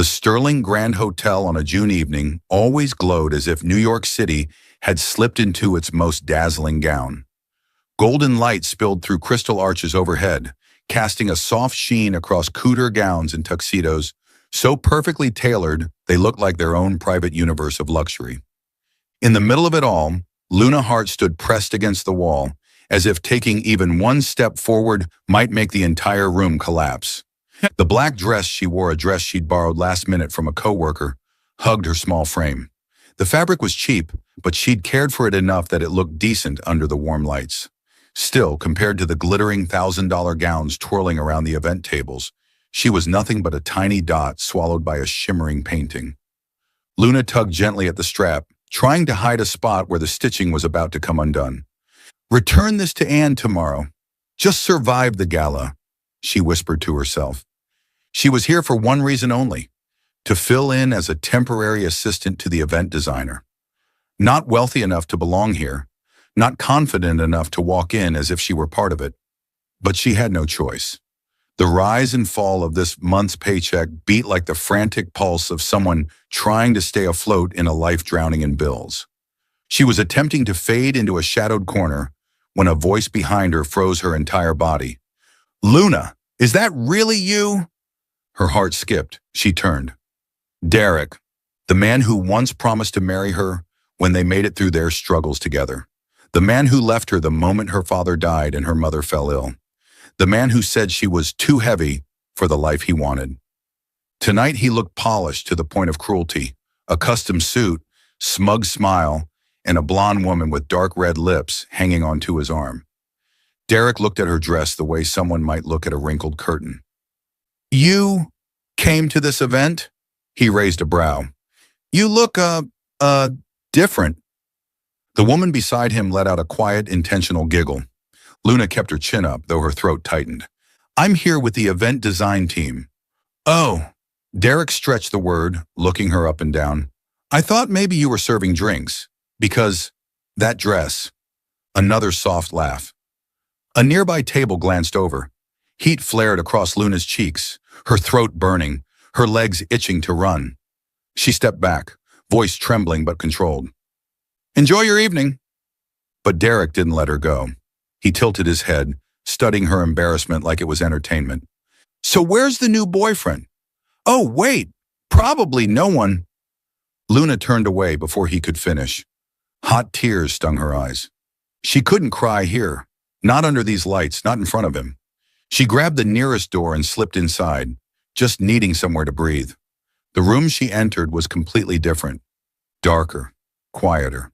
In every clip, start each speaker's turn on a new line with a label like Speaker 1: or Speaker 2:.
Speaker 1: Sterling Grand Hotel on a June evening always glowed as if New York City had slipped into its most dazzling gown. Golden light spilled through crystal arches overhead, casting a soft sheen across couture gowns and tuxedos, so perfectly tailored they looked like their own private universe of luxury. In the middle of it all, Luna Hart stood pressed against the wall, as if taking even one step forward might make the entire room collapse. The black dress she wore, a dress she'd borrowed last minute from a coworker, hugged her small frame. The fabric was cheap, but she'd cared for it enough that it looked decent under the warm lights. Still, compared to the glittering $1,000 gowns twirling around the event tables, she was nothing but a tiny dot swallowed by a shimmering painting. Luna tugged gently at the strap, trying to hide a spot where the stitching was about to come undone. "Return this to Anne tomorrow. Just survive the gala," she whispered to herself. She was here for one reason only: to fill in as a temporary assistant to the event designer. Not wealthy enough to belong here, not confident enough to walk in as if she were part of it. But she had no choice. The rise and fall of this month's paycheck beat like the frantic pulse of someone trying to stay afloat in a life drowning in bills. She was attempting to fade into a shadowed corner when a voice behind her froze her entire body. "Luna, is that really you?" Her heart skipped. She turned. Derek, the man who once promised to marry her when they made it through their struggles together. The man who left her the moment her father died and her mother fell ill. The man who said she was too heavy for the life he wanted. Tonight he looked polished to the point of cruelty, a custom suit, smug smile, and a blonde woman with dark red lips hanging onto his arm. Derek looked at her dress the way someone might look at a wrinkled curtain. "You came to this event?" He raised a brow. "You look, different." The woman beside him let out a quiet, intentional giggle. Luna kept her chin up, though her throat tightened. "I'm here with the event design team." "Oh." Derek stretched the word, looking her up and down. "I thought maybe you were serving drinks. Because that dress." Another soft laugh. A nearby table glanced over. Heat flared across Luna's cheeks, her throat burning, her legs itching to run. She stepped back, voice trembling but controlled. "Enjoy your evening." But Derek didn't let her go. He tilted his head, studying her embarrassment like it was entertainment. "So where's the new boyfriend?" "Oh, wait, probably no one." Luna turned away before he could finish. Hot tears stung her eyes. She couldn't cry here, not under these lights, not in front of him. She grabbed the nearest door and slipped inside, just needing somewhere to breathe. The room she entered was completely different. Darker, quieter.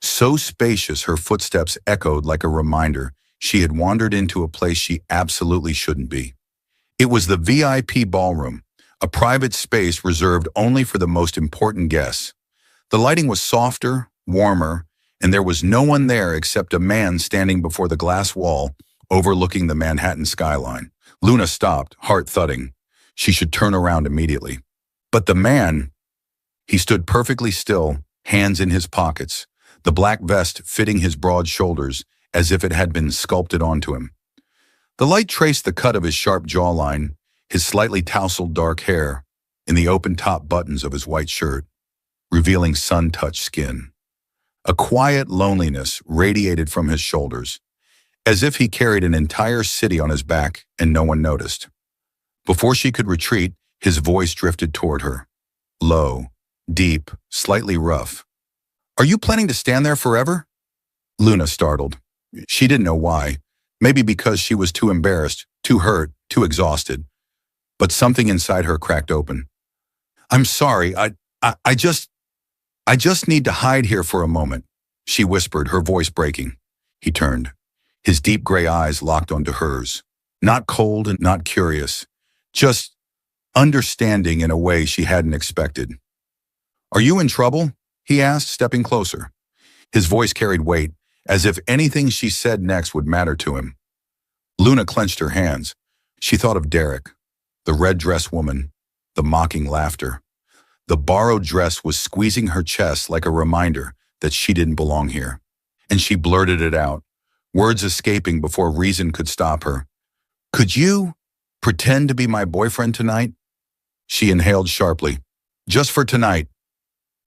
Speaker 1: So spacious her footsteps echoed like a reminder she had wandered into a place she absolutely shouldn't be. It was the VIP ballroom, a private space reserved only for the most important guests. The lighting was softer, warmer, and there was no one there except a man standing before the glass wall overlooking the Manhattan skyline. Luna stopped, heart thudding. She should turn around immediately. But the man, he stood perfectly still, hands in his pockets, the black vest fitting his broad shoulders as if it had been sculpted onto him. The light traced the cut of his sharp jawline, his slightly tousled dark hair, and the open-top buttons of his white shirt, revealing sun-touched skin. A quiet loneliness radiated from his shoulders, as if he carried an entire city on his back and no one noticed. Before she could retreat, his voice drifted toward her. Low, deep, slightly rough. "Are you planning to stand there forever?" Luna startled. She didn't know why. Maybe because she was too embarrassed, too hurt, too exhausted. But something inside her cracked open. "I'm sorry, I just need to hide here for a moment," she whispered, her voice breaking. He turned. His deep gray eyes locked onto hers. Not cold and not curious, just understanding in a way she hadn't expected. "Are you in trouble?" he asked, stepping closer. His voice carried weight, as if anything she said next would matter to him. Luna clenched her hands. She thought of Derek, the red-dressed woman, the mocking laughter. The borrowed dress was squeezing her chest like a reminder that she didn't belong here. And she blurted it out, words escaping before reason could stop her. "Could you pretend to be my boyfriend tonight?" She inhaled sharply. Just for tonight.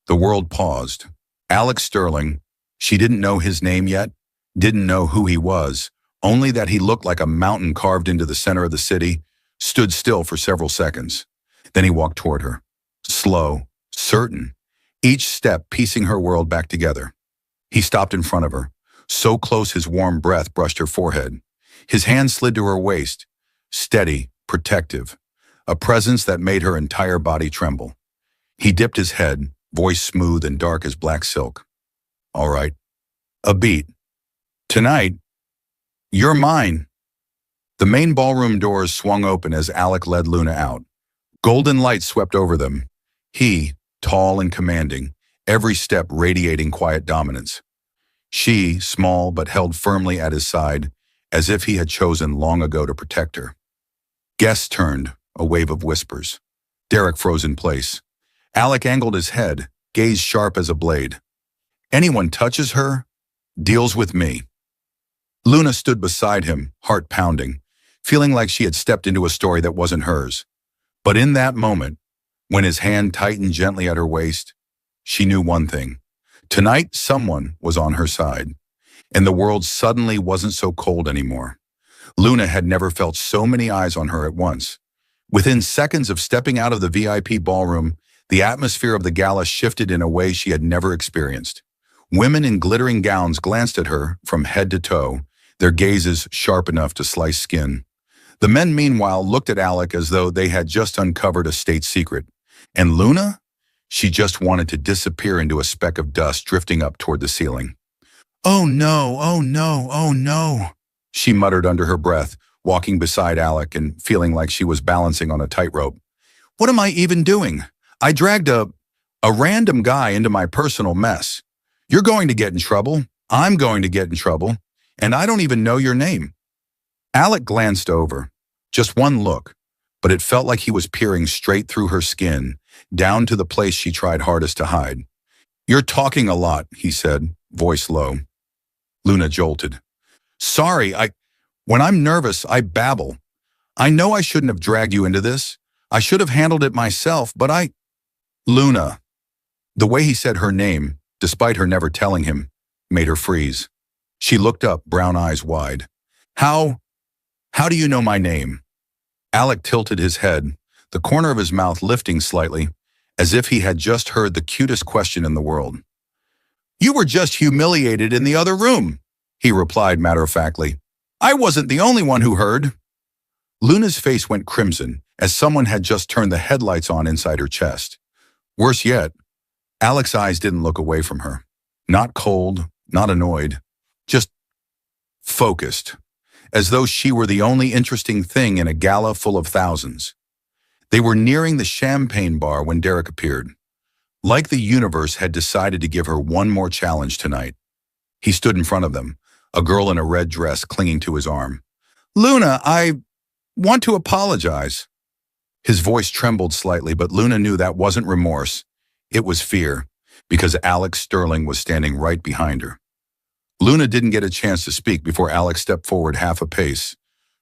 Speaker 1: The world paused. Alex Sterling, she didn't know his name yet, didn't know who he was, only that he looked like a mountain carved into the center of the city, stood still for several seconds. Then he walked toward her. Slow, certain, each step piecing her world back together. He stopped in front of her, so close his warm breath brushed her forehead. His hand slid to her waist, steady, protective, a presence that made her entire body tremble. He dipped his head, voice smooth and dark as black silk. All right. A beat. Tonight, you're mine. The main ballroom doors swung open as Alec led Luna out. Golden light swept over them. He, tall and commanding, every step radiating quiet dominance. She, small but held firmly at his side, as if he had chosen long ago to protect her. Guests turned, a wave of whispers. Derek froze in place. Alec angled his head, gaze sharp as a blade. Anyone touches her, deals with me. Luna stood beside him, heart pounding, feeling like she had stepped into a story that wasn't hers. But in that moment, when his hand tightened gently at her waist, she knew one thing. Tonight, someone was on her side, and the world suddenly wasn't so cold anymore. Luna had never felt so many eyes on her at once. Within seconds of stepping out of the VIP ballroom, the atmosphere of the gala shifted in a way she had never experienced. Women in glittering gowns glanced at her from head to toe, their gazes sharp enough to slice skin. The men, meanwhile, looked at Alec as though they had just uncovered a state secret. And Luna? She just wanted to disappear into a speck of dust drifting up toward the ceiling. Oh no, oh no, oh no, she muttered under her breath, walking beside Alec and feeling like she was balancing on a tightrope. What am I even doing? I dragged a random guy into my personal mess. You're going to get in trouble. I'm going to get in trouble. And I don't even know your name. Alec glanced over. Just one look, but it felt like he was peering straight through her skin, down to the place she tried hardest to hide. You're talking a lot, he said, voice low. Luna jolted. Sorry, when I'm nervous, I babble. I know I shouldn't have dragged you into this. I should have handled it myself, but Luna. The way he said her name, despite her never telling him, made her freeze. She looked up, brown eyes wide. How do you know my name? Alec tilted his head, the corner of his mouth lifting slightly, as if he had just heard the cutest question in the world. You were just humiliated in the other room, he replied matter-of-factly. I wasn't the only one who heard. Luna's face went crimson, as someone had just turned the headlights on inside her chest. Worse yet, Alec's eyes didn't look away from her. Not cold, not annoyed, just focused, as though she were the only interesting thing in a gala full of thousands. They were nearing the champagne bar when Derek appeared. Like the universe had decided to give her one more challenge tonight. He stood in front of them, a girl in a red dress clinging to his arm. Luna, I want to apologize. His voice trembled slightly, but Luna knew that wasn't remorse. It was fear, because Alex Sterling was standing right behind her. Luna didn't get a chance to speak before Alex stepped forward half a pace,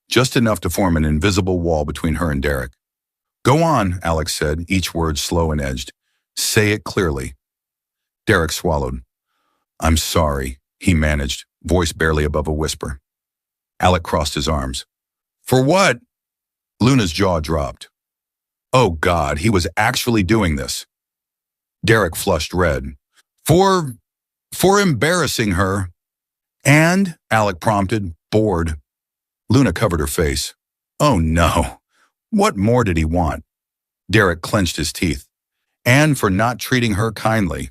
Speaker 1: just enough to form an invisible wall between her and Derek. Go on, Alex said, each word slow and edged. Say it clearly. Derek swallowed. I'm sorry, he managed, voice barely above a whisper. Alec crossed his arms. For what? Luna's jaw dropped. Oh God, he was actually doing this. Derek flushed red. For embarrassing her. And, Alec prompted, bored. Luna covered her face. Oh no. What more did he want? Derek clenched his teeth. And for not treating her kindly.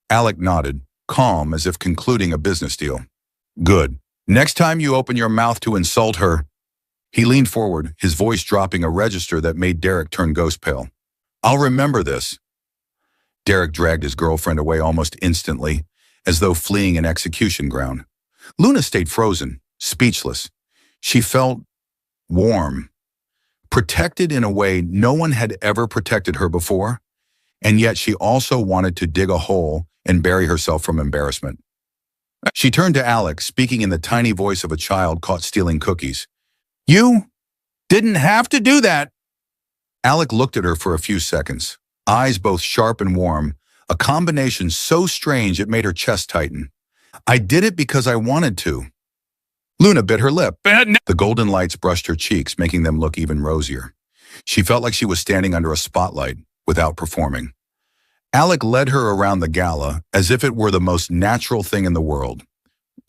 Speaker 1: Alec nodded, calm as if concluding a business deal. Good. Next time you open your mouth to insult her. He leaned forward, his voice dropping a register that made Derek turn ghost pale. I'll remember this. Derek dragged his girlfriend away almost instantly, as though fleeing an execution ground. Luna stayed frozen, speechless. She felt warm, protected in a way no one had ever protected her before, and yet she also wanted to dig a hole and bury herself from embarrassment. She turned to Alex, speaking in the tiny voice of a child caught stealing cookies. You didn't have to do that. Alec looked at her for a few seconds, eyes both sharp and warm, a combination so strange it made her chest tighten. I did it because I wanted to. Luna bit her lip. The golden lights brushed her cheeks, making them look even rosier. She felt like she was standing under a spotlight without performing. Alec led her around the gala as if it were the most natural thing in the world.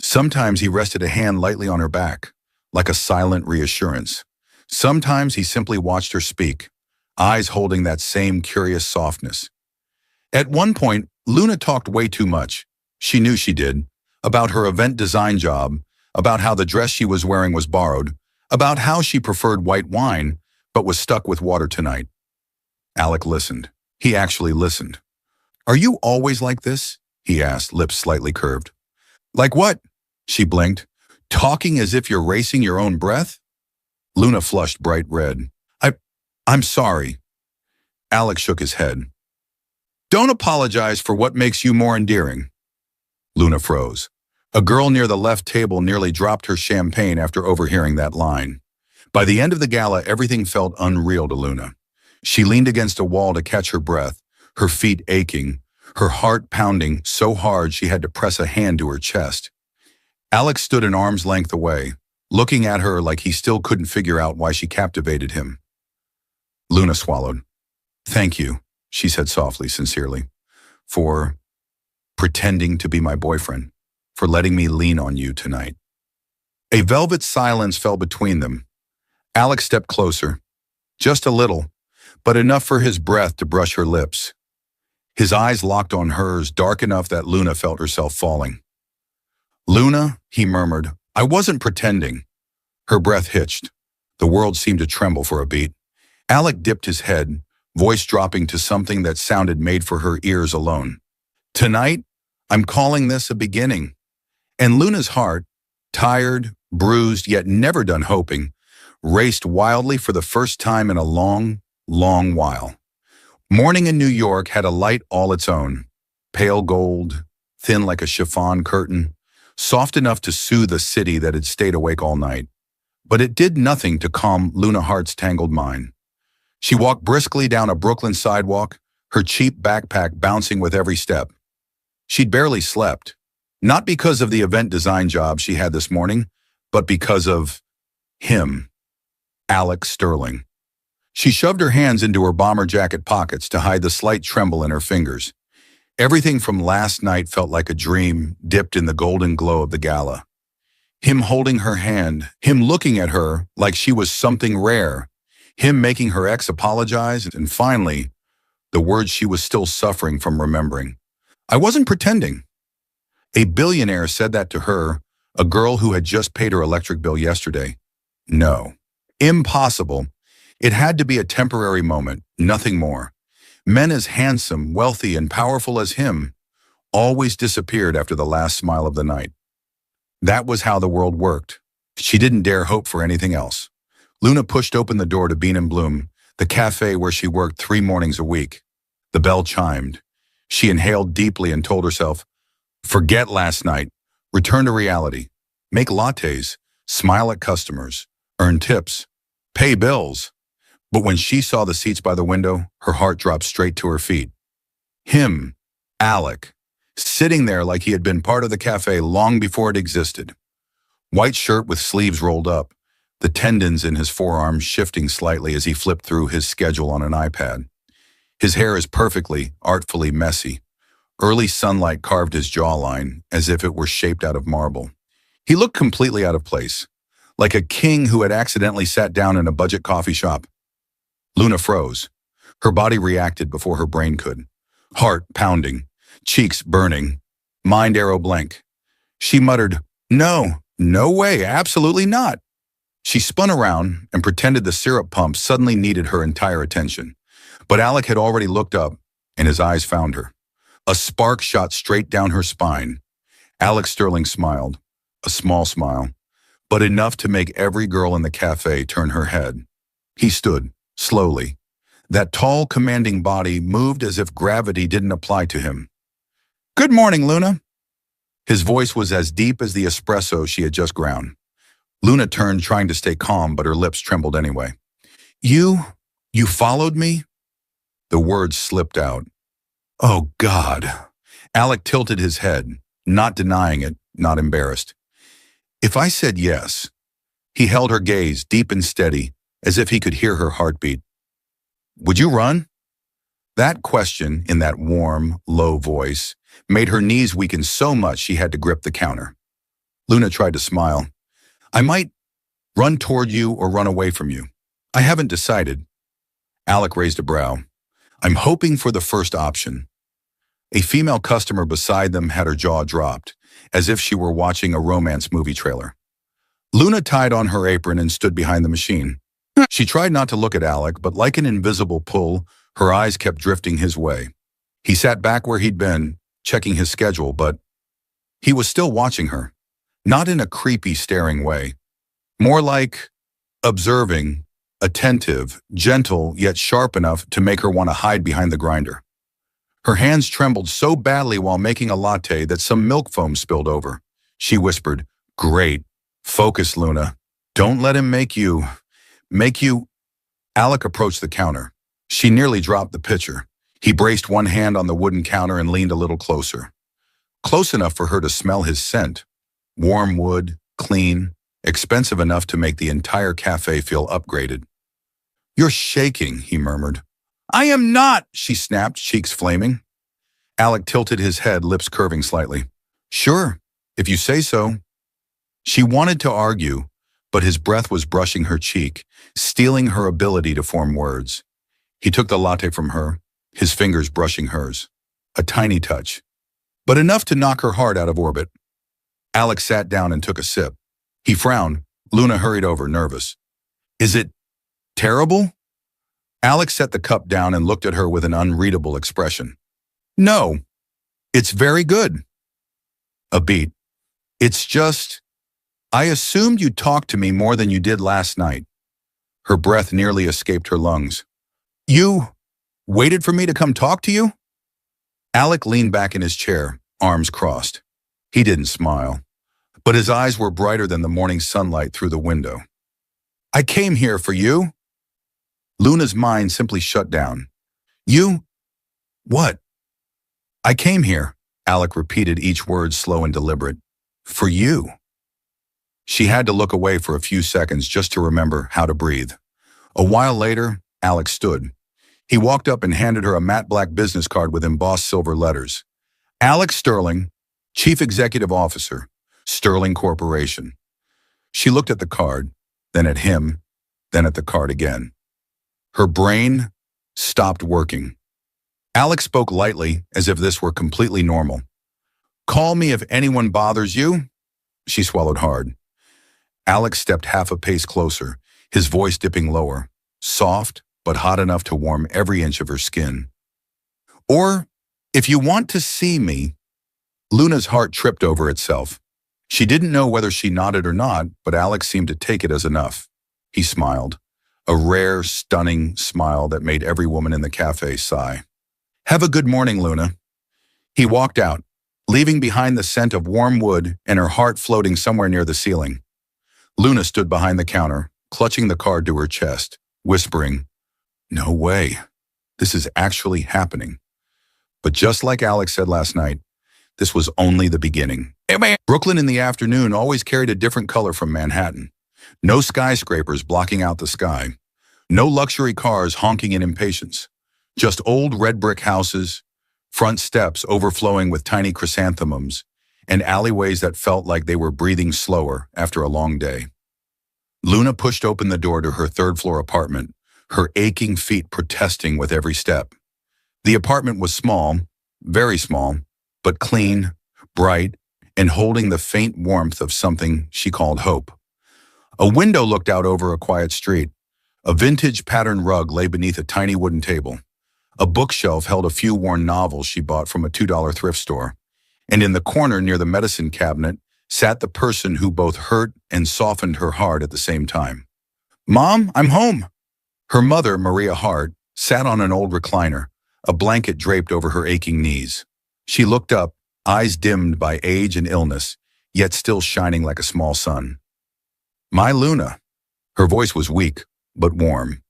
Speaker 1: Sometimes he rested a hand lightly on her back, like a silent reassurance. Sometimes he simply watched her speak, eyes holding that same curious softness. At one point, Luna talked way too much. She knew she did. About her event design job, about how the dress she was wearing was borrowed, about how she preferred white wine, but was stuck with water tonight. Alec listened. He actually listened. Are you always like this? He asked, lips slightly curved. Like what? She blinked. Talking as if you're racing your own breath? Luna flushed bright red. I'm sorry. Alec shook his head. Don't apologize for what makes you more endearing. Luna froze. A girl near the left table nearly dropped her champagne after overhearing that line. By the end of the gala, everything felt unreal to Luna. She leaned against a wall to catch her breath, her feet aching, her heart pounding so hard she had to press a hand to her chest. Alex stood an arm's length away, looking at her like he still couldn't figure out why she captivated him. Luna swallowed. Thank you, she said softly, sincerely, for pretending to be my boyfriend, for letting me lean on you tonight. A velvet silence fell between them. Alex stepped closer, just a little, but enough for his breath to brush her lips. His eyes locked on hers, dark enough that Luna felt herself falling. Luna, he murmured, I wasn't pretending. Her breath hitched. The world seemed to tremble for a beat. Alec dipped his head, voice dropping to something that sounded made for her ears alone. Tonight, I'm calling this a beginning. And Luna's heart, tired, bruised, yet never done hoping, raced wildly for the first time in a long, long while. Morning in New York had a light all its own, pale gold, thin like a chiffon curtain, soft enough to soothe a city that had stayed awake all night. But it did nothing to calm Luna Hart's tangled mind. She walked briskly down a Brooklyn sidewalk, her cheap backpack bouncing with every step. She'd barely slept, not because of the event design job she had this morning, but because of him, Alec Sterling. She shoved her hands into her bomber jacket pockets to hide the slight tremble in her fingers. Everything from last night felt like a dream dipped in the golden glow of the gala. Him holding her hand, him looking at her like she was something rare, him making her ex apologize, and finally, the words she was still suffering from remembering. I wasn't pretending. A billionaire said that to her, a girl who had just paid her electric bill yesterday. No. Impossible. It had to be a temporary moment, nothing more. Men as handsome, wealthy, and powerful as him always disappeared after the last smile of the night. That was how the world worked. She didn't dare hope for anything else. Luna pushed open the door to Bean and Bloom, the cafe where she worked 3 mornings a week. The bell chimed. She inhaled deeply and told herself, forget last night, return to reality, make lattes, smile at customers, earn tips, pay bills. But when she saw the seats by the window, her heart dropped straight to her feet. Him, Alec, sitting there like he had been part of the cafe long before it existed. White shirt with sleeves rolled up, the tendons in his forearms shifting slightly as he flipped through his schedule on an iPad. His hair is perfectly, artfully messy. Early sunlight carved his jawline as if it were shaped out of marble. He looked completely out of place, like a king who had accidentally sat down in a budget coffee shop. Luna froze. Her body reacted before her brain could. Heart pounding, cheeks burning, mind arrow blank. She muttered, no, no way, absolutely not. She spun around and pretended the syrup pump suddenly needed her entire attention. But Alec had already looked up, and his eyes found her. A spark shot straight down her spine. Alec Sterling smiled, a small smile, but enough to make every girl in the cafe turn her head. He stood, slowly. That tall, commanding body moved as if gravity didn't apply to him. Good morning, Luna. His voice was as deep as the espresso she had just ground. Luna turned, trying to stay calm, but her lips trembled anyway. You You followed me? The words slipped out. Oh, God. Alec tilted his head, not denying it, not embarrassed. If I said yes, he held her gaze deep and steady, as if he could hear her heartbeat. Would you run? That question, in that warm, low voice, made her knees weaken so much she had to grip the counter. Luna tried to smile. I might run toward you or run away from you. I haven't decided. Alec raised a brow. I'm hoping for the first option. A female customer beside them had her jaw dropped, as if she were watching a romance movie trailer. Luna tied on her apron and stood behind the machine. She tried not to look at Alec, but like an invisible pull, her eyes kept drifting his way. He sat back where he'd been, checking his schedule, but he was still watching her. Not in a creepy, staring way. More like observing, attentive, gentle, yet sharp enough to make her want to hide behind the grinder. Her hands trembled so badly while making a latte that some milk foam spilled over. She whispered, Great. Focus, Luna. Don't let him make you. Alec approached the counter. She nearly dropped the pitcher. He braced one hand on the wooden counter and leaned a little closer. Close enough for her to smell his scent. Warm wood, clean, expensive enough to make the entire cafe feel upgraded. You're shaking, he murmured. I am not, she snapped, cheeks flaming. Alec tilted his head, lips curving slightly. Sure, if you say so. She wanted to argue, but his breath was brushing her cheek, stealing her ability to form words. He took the latte from her, his fingers brushing hers. A tiny touch, but enough to knock her heart out of orbit. Alec sat down and took a sip. He frowned. Luna hurried over, nervous. Is it terrible? Alec set the cup down and looked at her with an unreadable expression. No, it's very good. A beat. It's just, I assumed you talked to me more than you did last night. Her breath nearly escaped her lungs. You waited for me to come talk to you? Alec leaned back in his chair, arms crossed. He didn't smile, but his eyes were brighter than the morning sunlight through the window. I came here for you. Luna's mind simply shut down. You? What? I came here, Alec repeated each word slow and deliberate. For you. She had to look away for a few seconds just to remember how to breathe. A while later, Alec stood. He walked up and handed her a matte black business card with embossed silver letters. Alec Sterling, Chief Executive Officer, Sterling Corporation. She looked at the card, then at him, then at the card again. Her brain stopped working. Alec spoke lightly, as if this were completely normal. Call me if anyone bothers you. She swallowed hard. Alec stepped half a pace closer, his voice dipping lower, soft but hot enough to warm every inch of her skin. Or, if you want to see me. Luna's heart tripped over itself. She didn't know whether she nodded or not, but Alec seemed to take it as enough. He smiled. A rare, stunning smile that made every woman in the cafe sigh. Have a good morning, Luna. He walked out, leaving behind the scent of warm wood and her heart floating somewhere near the ceiling. Luna stood behind the counter, clutching the card to her chest, whispering, No way. This is actually happening. But just like Alec said last night, this was only the beginning. Brooklyn in the afternoon always carried a different color from Manhattan. No skyscrapers blocking out the sky. No luxury cars honking in impatience. Just old red brick houses, front steps overflowing with tiny chrysanthemums, and alleyways that felt like they were breathing slower after a long day. Luna pushed open the door to her third-floor apartment, her aching feet protesting with every step. The apartment was small, very small, but clean, bright, and holding the faint warmth of something she called hope. A window looked out over a quiet street. A vintage patterned rug lay beneath a tiny wooden table. A bookshelf held a few worn novels she bought from a $2 thrift store. And in the corner near the medicine cabinet sat the person who both hurt and softened her heart at the same time. Mom, I'm home. Her mother, Maria Hart, sat on an old recliner, a blanket draped over her aching knees. She looked up, eyes dimmed by age and illness, yet still shining like a small sun. My Luna. Her voice was weak, but warm.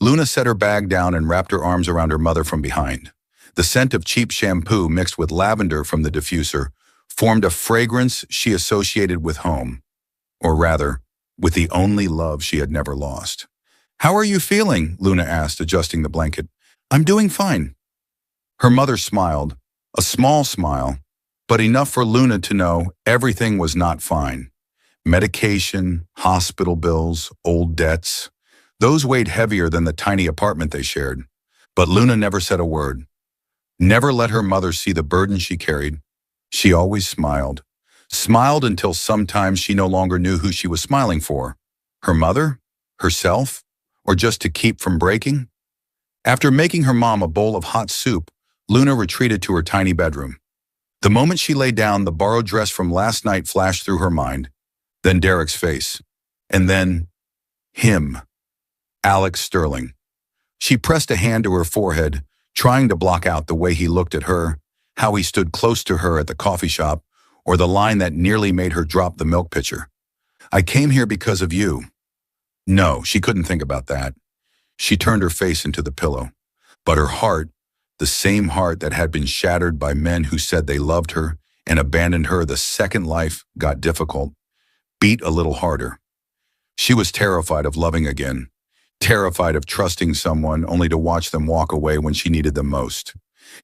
Speaker 1: Luna set her bag down and wrapped her arms around her mother from behind. The scent of cheap shampoo mixed with lavender from the diffuser formed a fragrance she associated with home, or rather, with the only love she had never lost. "How are you feeling?" Luna asked, adjusting the blanket. "I'm doing fine." Her mother smiled, a small smile, but enough for Luna to know everything was not fine. Medication, hospital bills, old debts, those weighed heavier than the tiny apartment they shared. But Luna never said a word, never let her mother see the burden she carried. She always smiled until sometimes she no longer knew who she was smiling for. Her mother? Herself? Or just to keep from breaking? After making her mom a bowl of hot soup, Luna retreated to her tiny bedroom. The moment she lay down, the borrowed dress from last night flashed through her mind. Then Derek's face. And then him. Alex Sterling. She pressed a hand to her forehead, trying to block out the way he looked at her, how he stood close to her at the coffee shop, or the line that nearly made her drop the milk pitcher. "I came here because of you." No, she couldn't think about that. She turned her face into the pillow. But her heart, the same heart that had been shattered by men who said they loved her and abandoned her the second life got difficult, beat a little harder. She was terrified of loving again, terrified of trusting someone only to watch them walk away when she needed them most,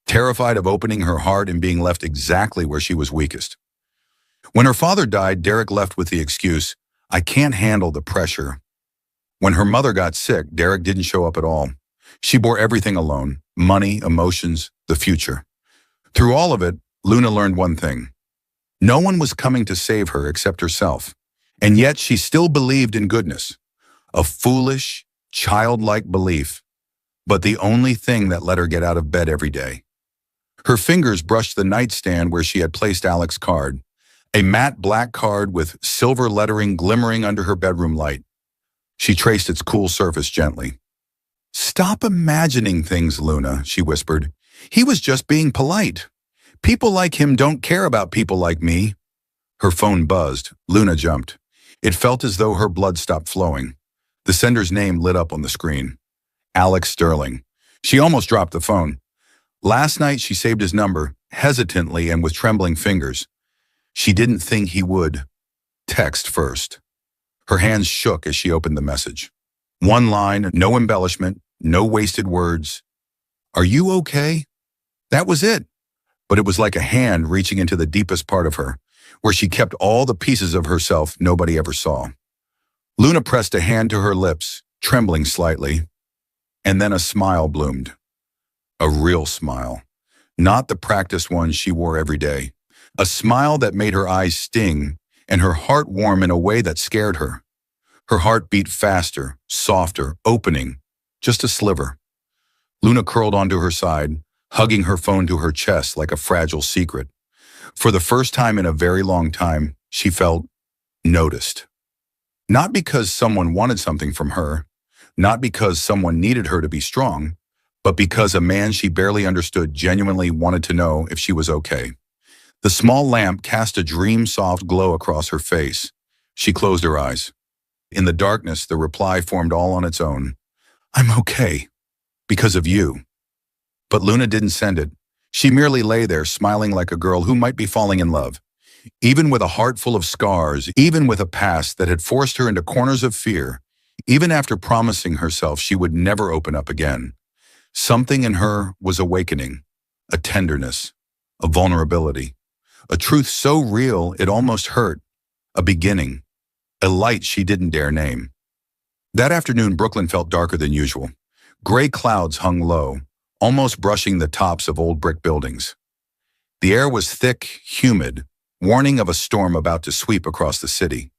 Speaker 1: terrified of opening her heart and being left exactly where she was weakest. When her father died, Derek left with the excuse, "I can't handle the pressure." When her mother got sick, Derek didn't show up at all. She bore everything alone, money, emotions, the future. Through all of it, Luna learned one thing. No one was coming to save her except herself. And yet she still believed in goodness. A foolish, childlike belief, but the only thing that let her get out of bed every day. Her fingers brushed the nightstand where she had placed Alex's card, a matte black card with silver lettering glimmering under her bedroom light. She traced its cool surface gently. "Stop imagining things, Luna," she whispered. "He was just being polite. People like him don't care about people like me." Her phone buzzed. Luna jumped. It felt as though her blood stopped flowing. The sender's name lit up on the screen. Alex Sterling. She almost dropped the phone. Last night she saved his number, hesitantly and with trembling fingers. She didn't think he would text first. Her hands shook as she opened the message. One line, no embellishment, no wasted words. "Are you okay?" That was it. But it was like a hand reaching into the deepest part of her, where she kept all the pieces of herself nobody ever saw. Luna pressed a hand to her lips, trembling slightly, and then a smile bloomed. A real smile. Not the practiced one she wore every day. A smile that made her eyes sting and her heart warm in a way that scared her. Her heart beat faster, softer, opening, just a sliver. Luna curled onto her side, hugging her phone to her chest like a fragile secret. For the first time in a very long time, she felt noticed. Not because someone wanted something from her, not because someone needed her to be strong, but because a man she barely understood genuinely wanted to know if she was okay. The small lamp cast a dream-soft glow across her face. She closed her eyes. In the darkness, the reply formed all on its own. "I'm okay, because of you." But Luna didn't send it. She merely lay there, smiling like a girl who might be falling in love. Even with a heart full of scars, even with a past that had forced her into corners of fear, even after promising herself she would never open up again, something in her was awakening, a tenderness, a vulnerability, a truth so real it almost hurt, a beginning, a light she didn't dare name. That afternoon, Brooklyn felt darker than usual. Gray clouds hung low, almost brushing the tops of old brick buildings. The air was thick, humid, warning of a storm about to sweep across the city.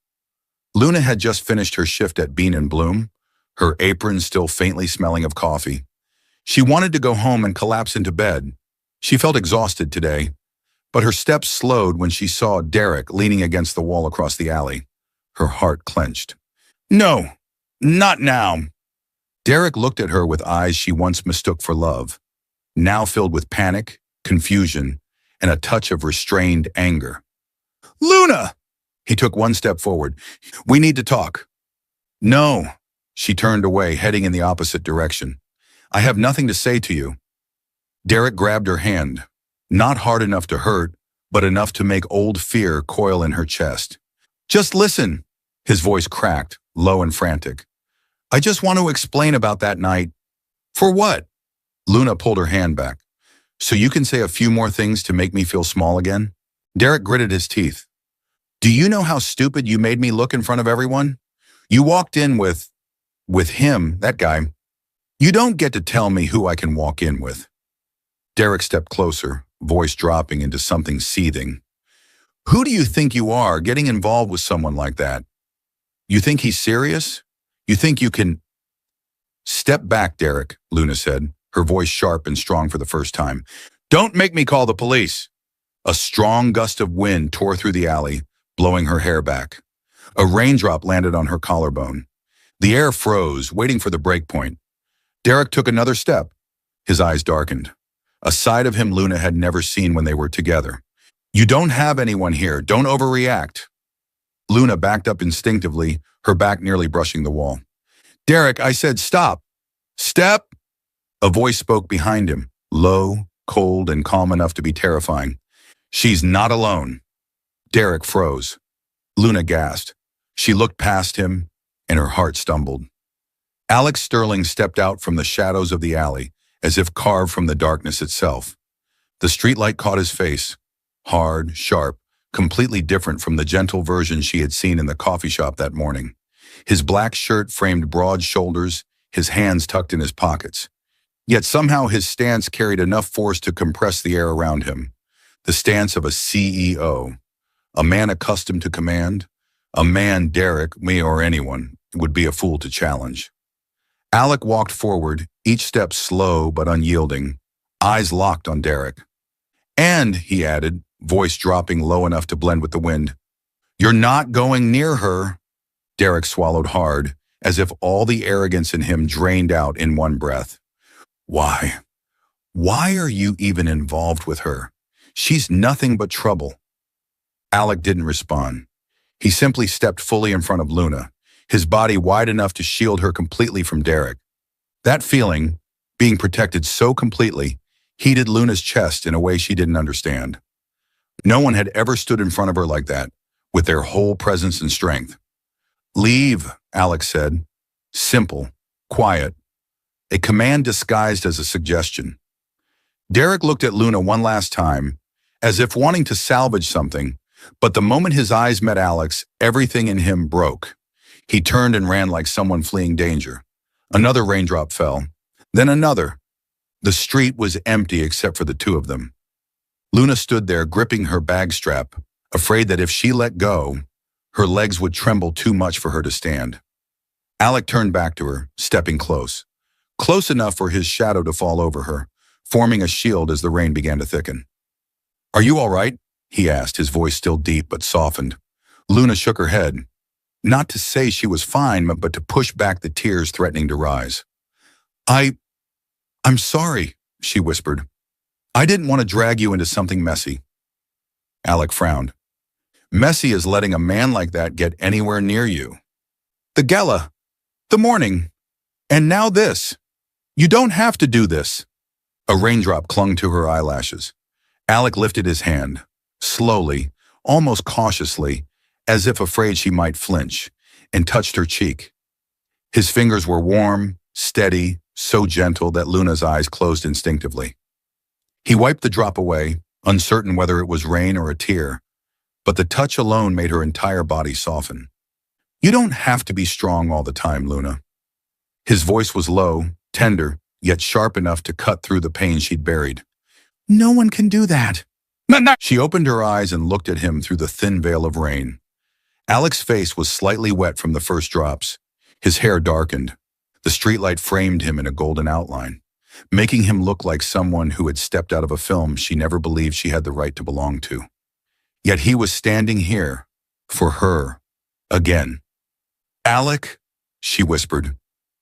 Speaker 1: Luna had just finished her shift at Bean and Bloom, her apron still faintly smelling of coffee. She wanted to go home and collapse into bed. She felt exhausted today, but her steps slowed when she saw Derek leaning against the wall across the alley. Her heart clenched. "No, not now." Derek looked at her with eyes she once mistook for love, now filled with panic, confusion, and a touch of restrained anger. "Luna!" He took one step forward. "We need to talk." "No." She turned away, heading in the opposite direction. I have nothing to say to you. Derek grabbed her hand, not hard enough to hurt, but enough to make old fear coil in her chest. Just listen. His voice cracked, low and frantic. I just want to explain about that night. For what? Luna pulled her hand back. So you can say a few more things to make me feel small again? Derek gritted his teeth. Do you know how stupid you made me look in front of everyone? You walked in with him, that guy. You don't get to tell me who I can walk in with. Derek stepped closer, voice dropping into something seething. Who do you think you are getting involved with someone like that? You think he's serious? You think you can... Step back, Derek, Luna said, her voice sharp and strong for the first time. Don't make me call the police. A strong gust of wind tore through the alley, blowing her hair back. A raindrop landed on her collarbone. The air froze, waiting for the break point. Derek took another step. His eyes darkened. A side of him Luna had never seen when they were together. You don't have anyone here. Don't overreact. Luna backed up instinctively, her back nearly brushing the wall. Derek, I said stop. Step! A voice spoke behind him, low, cold, and calm enough to be terrifying. She's not alone. Derek froze. Luna gasped. She looked past him, and her heart stumbled. Alex Sterling stepped out from the shadows of the alley, as if carved from the darkness itself. The streetlight caught his face, hard, sharp, completely different from the gentle version she had seen in the coffee shop that morning. His black shirt framed broad shoulders, his hands tucked in his pockets. Yet somehow his stance carried enough force to compress the air around him. The stance of a CEO, a man accustomed to command, a man Derek, me or anyone, would be a fool to challenge. Alec walked forward, each step slow but unyielding, eyes locked on Derek. And, he added, voice dropping low enough to blend with the wind, you're not going near her. Derek swallowed hard, as if all the arrogance in him drained out in one breath. Why? Why are you even involved with her? She's nothing but trouble. Alec didn't respond. He simply stepped fully in front of Luna, his body wide enough to shield her completely from Derek. That feeling, being protected so completely, heated Luna's chest in a way she didn't understand. No one had ever stood in front of her like that, with their whole presence and strength. Leave, Alex said. Simple, quiet. A command disguised as a suggestion. Derek looked at Luna one last time, as if wanting to salvage something, but the moment his eyes met Alex, everything in him broke. He turned and ran like someone fleeing danger. Another raindrop fell, then another. The street was empty except for the two of them. Luna stood there gripping her bag strap, afraid that if she let go, her legs would tremble too much for her to stand. Alec turned back to her, stepping close enough for his shadow to fall over her, forming a shield as the rain began to thicken. Are you all right? He asked, his voice still deep but softened. Luna shook her head, not to say she was fine, but to push back the tears threatening to rise. I'm sorry, she whispered. I didn't want to drag you into something messy. Alec frowned. Messy is letting a man like that get anywhere near you. The gala, the morning, and now this. You don't have to do this. A raindrop clung to her eyelashes. Alec lifted his hand, slowly, almost cautiously, as if afraid she might flinch, and touched her cheek. His fingers were warm, steady, so gentle that Luna's eyes closed instinctively. He wiped the drop away, uncertain whether it was rain or a tear, but the touch alone made her entire body soften. You don't have to be strong all the time, Luna. His voice was low, tender, yet sharp enough to cut through the pain she'd buried. No one can do that. She opened her eyes and looked at him through the thin veil of rain. Alec's face was slightly wet from the first drops. His hair darkened. The streetlight framed him in a golden outline, making him look like someone who had stepped out of a film she never believed she had the right to belong to. Yet he was standing here, for her, again. Alec, she whispered.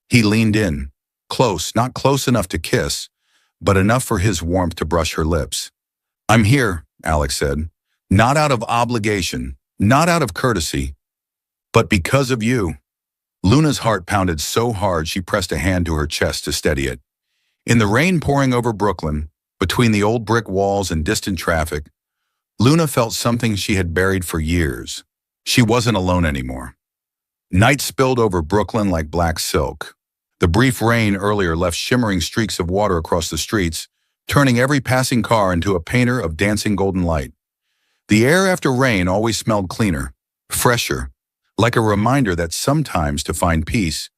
Speaker 1: He leaned in, close, not close enough to kiss, but enough for his warmth to brush her lips. I'm here, Alec said, not out of obligation, not out of courtesy, but because of you. Luna's heart pounded so hard she pressed a hand to her chest to steady it. In the rain pouring over Brooklyn, between the old brick walls and distant traffic, Luna felt something she had buried for years. She wasn't alone anymore. Night spilled over Brooklyn like black silk. The brief rain earlier left shimmering streaks of water across the streets, turning every passing car into a painter of dancing golden light. The air after rain always smelled cleaner, fresher, like a reminder that sometimes to find peace,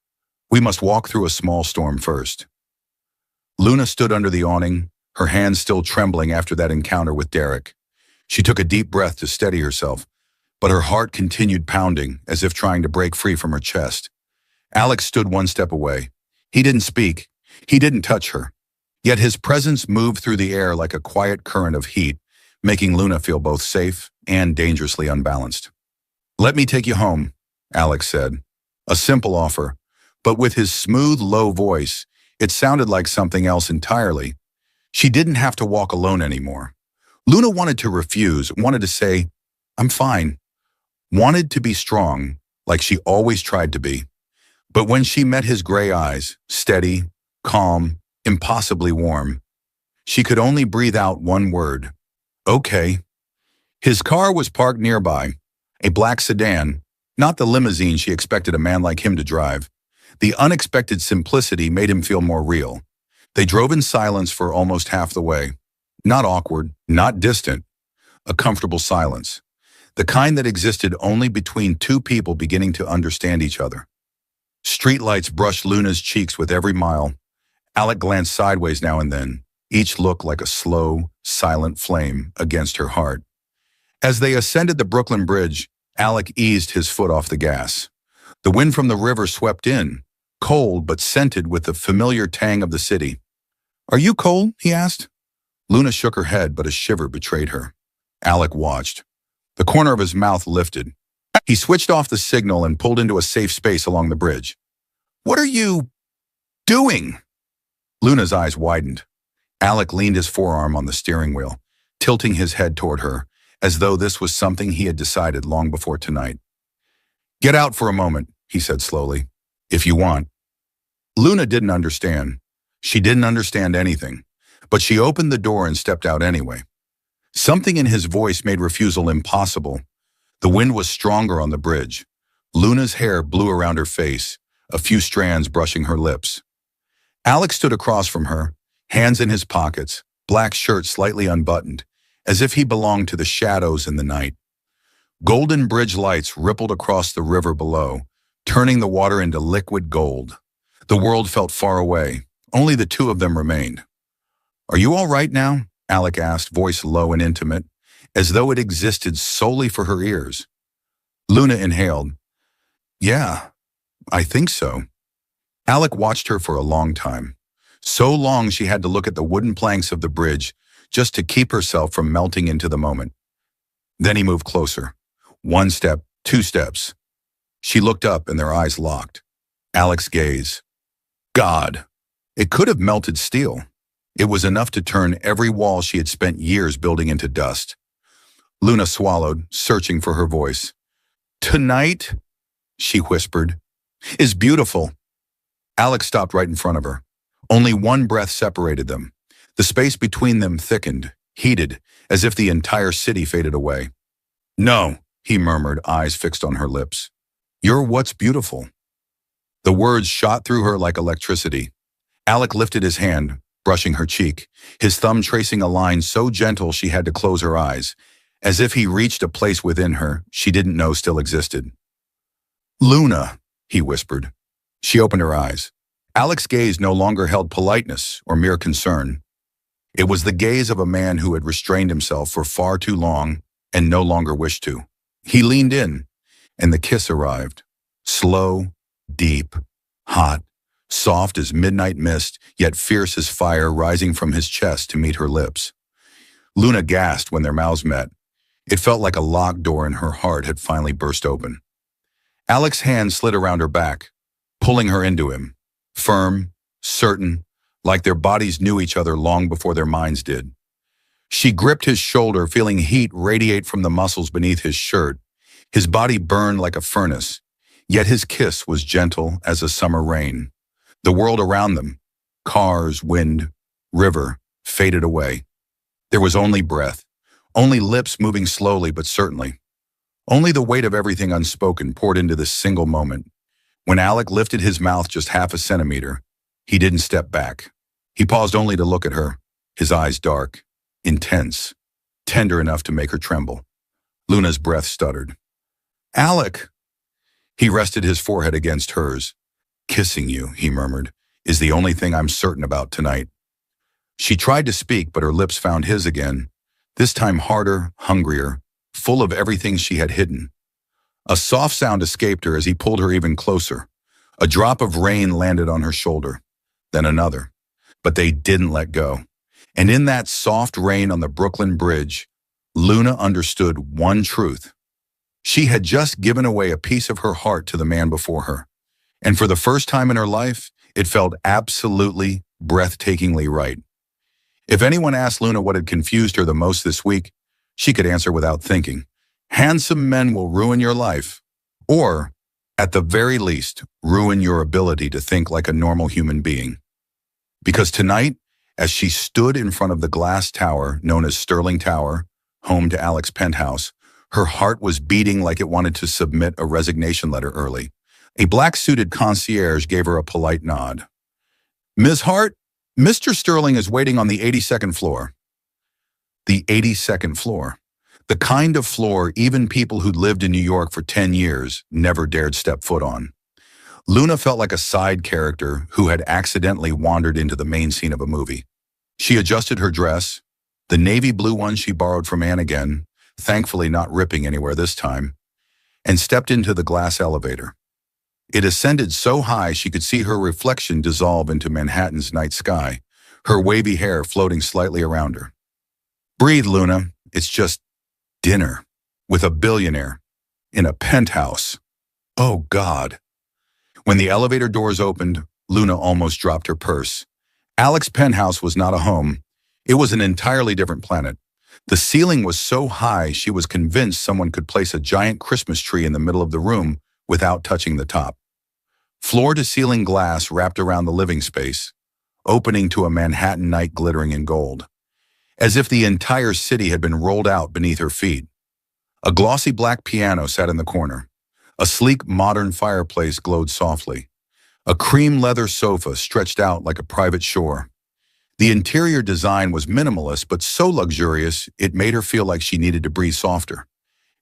Speaker 1: we must walk through a small storm first. Luna stood under the awning, her hands still trembling after that encounter with Derek. She took a deep breath to steady herself, but her heart continued pounding as if trying to break free from her chest. Alex stood one step away. He didn't speak. He didn't touch her. Yet his presence moved through the air like a quiet current of heat, making Luna feel both safe and dangerously unbalanced. "Let me take you home," Alex said. A simple offer, but with his smooth, low voice, it sounded like something else entirely. She didn't have to walk alone anymore. Luna wanted to refuse, wanted to say, "I'm fine," wanted to be strong, like she always tried to be. But when she met his gray eyes, steady, calm, impossibly warm, she could only breathe out one word: "Okay." His car was parked nearby, a black sedan, not the limousine she expected a man like him to drive. The unexpected simplicity made him feel more real. They drove in silence for almost half the way. Not awkward, not distant, a comfortable silence. The kind that existed only between two people beginning to understand each other. Streetlights brushed Luna's cheeks with every mile. Alec glanced sideways now and then, each look like a slow, silent flame against her heart. As they ascended the Brooklyn Bridge, Alec eased his foot off the gas. The wind from the river swept in, cold but scented with the familiar tang of the city. "Are you cold?" he asked. Luna shook her head, but a shiver betrayed her. Alec watched. The corner of his mouth lifted. He switched off the signal and pulled into a safe space along the bridge. "What are you doing?" Luna's eyes widened. Alec leaned his forearm on the steering wheel, tilting his head toward her, as though this was something he had decided long before tonight. "Get out for a moment," he said slowly, "if you want." Luna didn't understand. She didn't understand anything, but she opened the door and stepped out anyway. Something in his voice made refusal impossible. The wind was stronger on the bridge. Luna's hair blew around her face, a few strands brushing her lips. Alex stood across from her, hands in his pockets, black shirt slightly unbuttoned, as if he belonged to the shadows in the night. Golden bridge lights rippled across the river below, turning the water into liquid gold. The world felt far away. Only the two of them remained. "Are you all right now?" Alec asked, voice low and intimate, as though it existed solely for her ears. Luna inhaled. "Yeah, I think so." Alec watched her for a long time. So long she had to look at the wooden planks of the bridge just to keep herself from melting into the moment. Then he moved closer. One step, two steps. She looked up and their eyes locked. Alec's gaze. God, it could have melted steel. It was enough to turn every wall she had spent years building into dust. Luna swallowed, searching for her voice. "Tonight," she whispered, "is beautiful." Alex stopped right in front of her. Only one breath separated them. The space between them thickened, heated, as if the entire city faded away. "No," he murmured, eyes fixed on her lips. "You're what's beautiful." The words shot through her like electricity. Alec lifted his hand, brushing her cheek, his thumb tracing a line so gentle she had to close her eyes, as if he reached a place within her she didn't know still existed. "Luna," he whispered. She opened her eyes. Alec's gaze no longer held politeness or mere concern. It was the gaze of a man who had restrained himself for far too long and no longer wished to. He leaned in, and the kiss arrived. Slow, deep, hot, soft as midnight mist, yet fierce as fire rising from his chest to meet her lips. Luna gasped when their mouths met. It felt like a locked door in her heart had finally burst open. Alec's hand slid around her back, pulling her into him, firm, certain, like their bodies knew each other long before their minds did. She gripped his shoulder, feeling heat radiate from the muscles beneath his shirt. His body burned like a furnace. Yet his kiss was gentle as a summer rain. The world around them, cars, wind, river, faded away. There was only breath, only lips moving slowly but certainly. Only the weight of everything unspoken poured into this single moment. When Alec lifted his mouth just half a centimeter, he didn't step back. He paused only to look at her, his eyes dark, intense, tender enough to make her tremble. Luna's breath stuttered. "Alec!" He rested his forehead against hers. "Kissing you," he murmured, "is the only thing I'm certain about tonight." She tried to speak, but her lips found his again, this time harder, hungrier, full of everything she had hidden. A soft sound escaped her as he pulled her even closer. A drop of rain landed on her shoulder, then another. But they didn't let go. And in that soft rain on the Brooklyn Bridge, Luna understood one truth. She had just given away a piece of her heart to the man before her. And for the first time in her life, it felt absolutely, breathtakingly right. If anyone asked Luna what had confused her the most this week, she could answer without thinking. Handsome men will ruin your life, or, at the very least, ruin your ability to think like a normal human being. Because tonight, as she stood in front of the glass tower known as Sterling Tower, home to Alec's penthouse, her heart was beating like it wanted to submit a resignation letter early. A black-suited concierge gave her a polite nod. "Ms. Hart, Mr. Sterling is waiting on the 82nd floor." The 82nd floor. The kind of floor even people who'd lived in New York for 10 years never dared step foot on. Luna felt like a side character who had accidentally wandered into the main scene of a movie. She adjusted her dress, the navy blue one she borrowed from Anne again, thankfully not ripping anywhere this time, and stepped into the glass elevator. It ascended so high she could see her reflection dissolve into Manhattan's night sky, her wavy hair floating slightly around her. "Breathe, Luna. It's just dinner with a billionaire in a penthouse. Oh, God." When the elevator doors opened, Luna almost dropped her purse. Alec's penthouse was not a home. It was an entirely different planet. The ceiling was so high she was convinced someone could place a giant Christmas tree in the middle of the room without touching the top. Floor-to-ceiling glass wrapped around the living space, opening to a Manhattan night glittering in gold, as if the entire city had been rolled out beneath her feet. A glossy black piano sat in the corner. A sleek modern fireplace glowed softly. A cream leather sofa stretched out like a private shore. The interior design was minimalist but so luxurious it made her feel like she needed to breathe softer.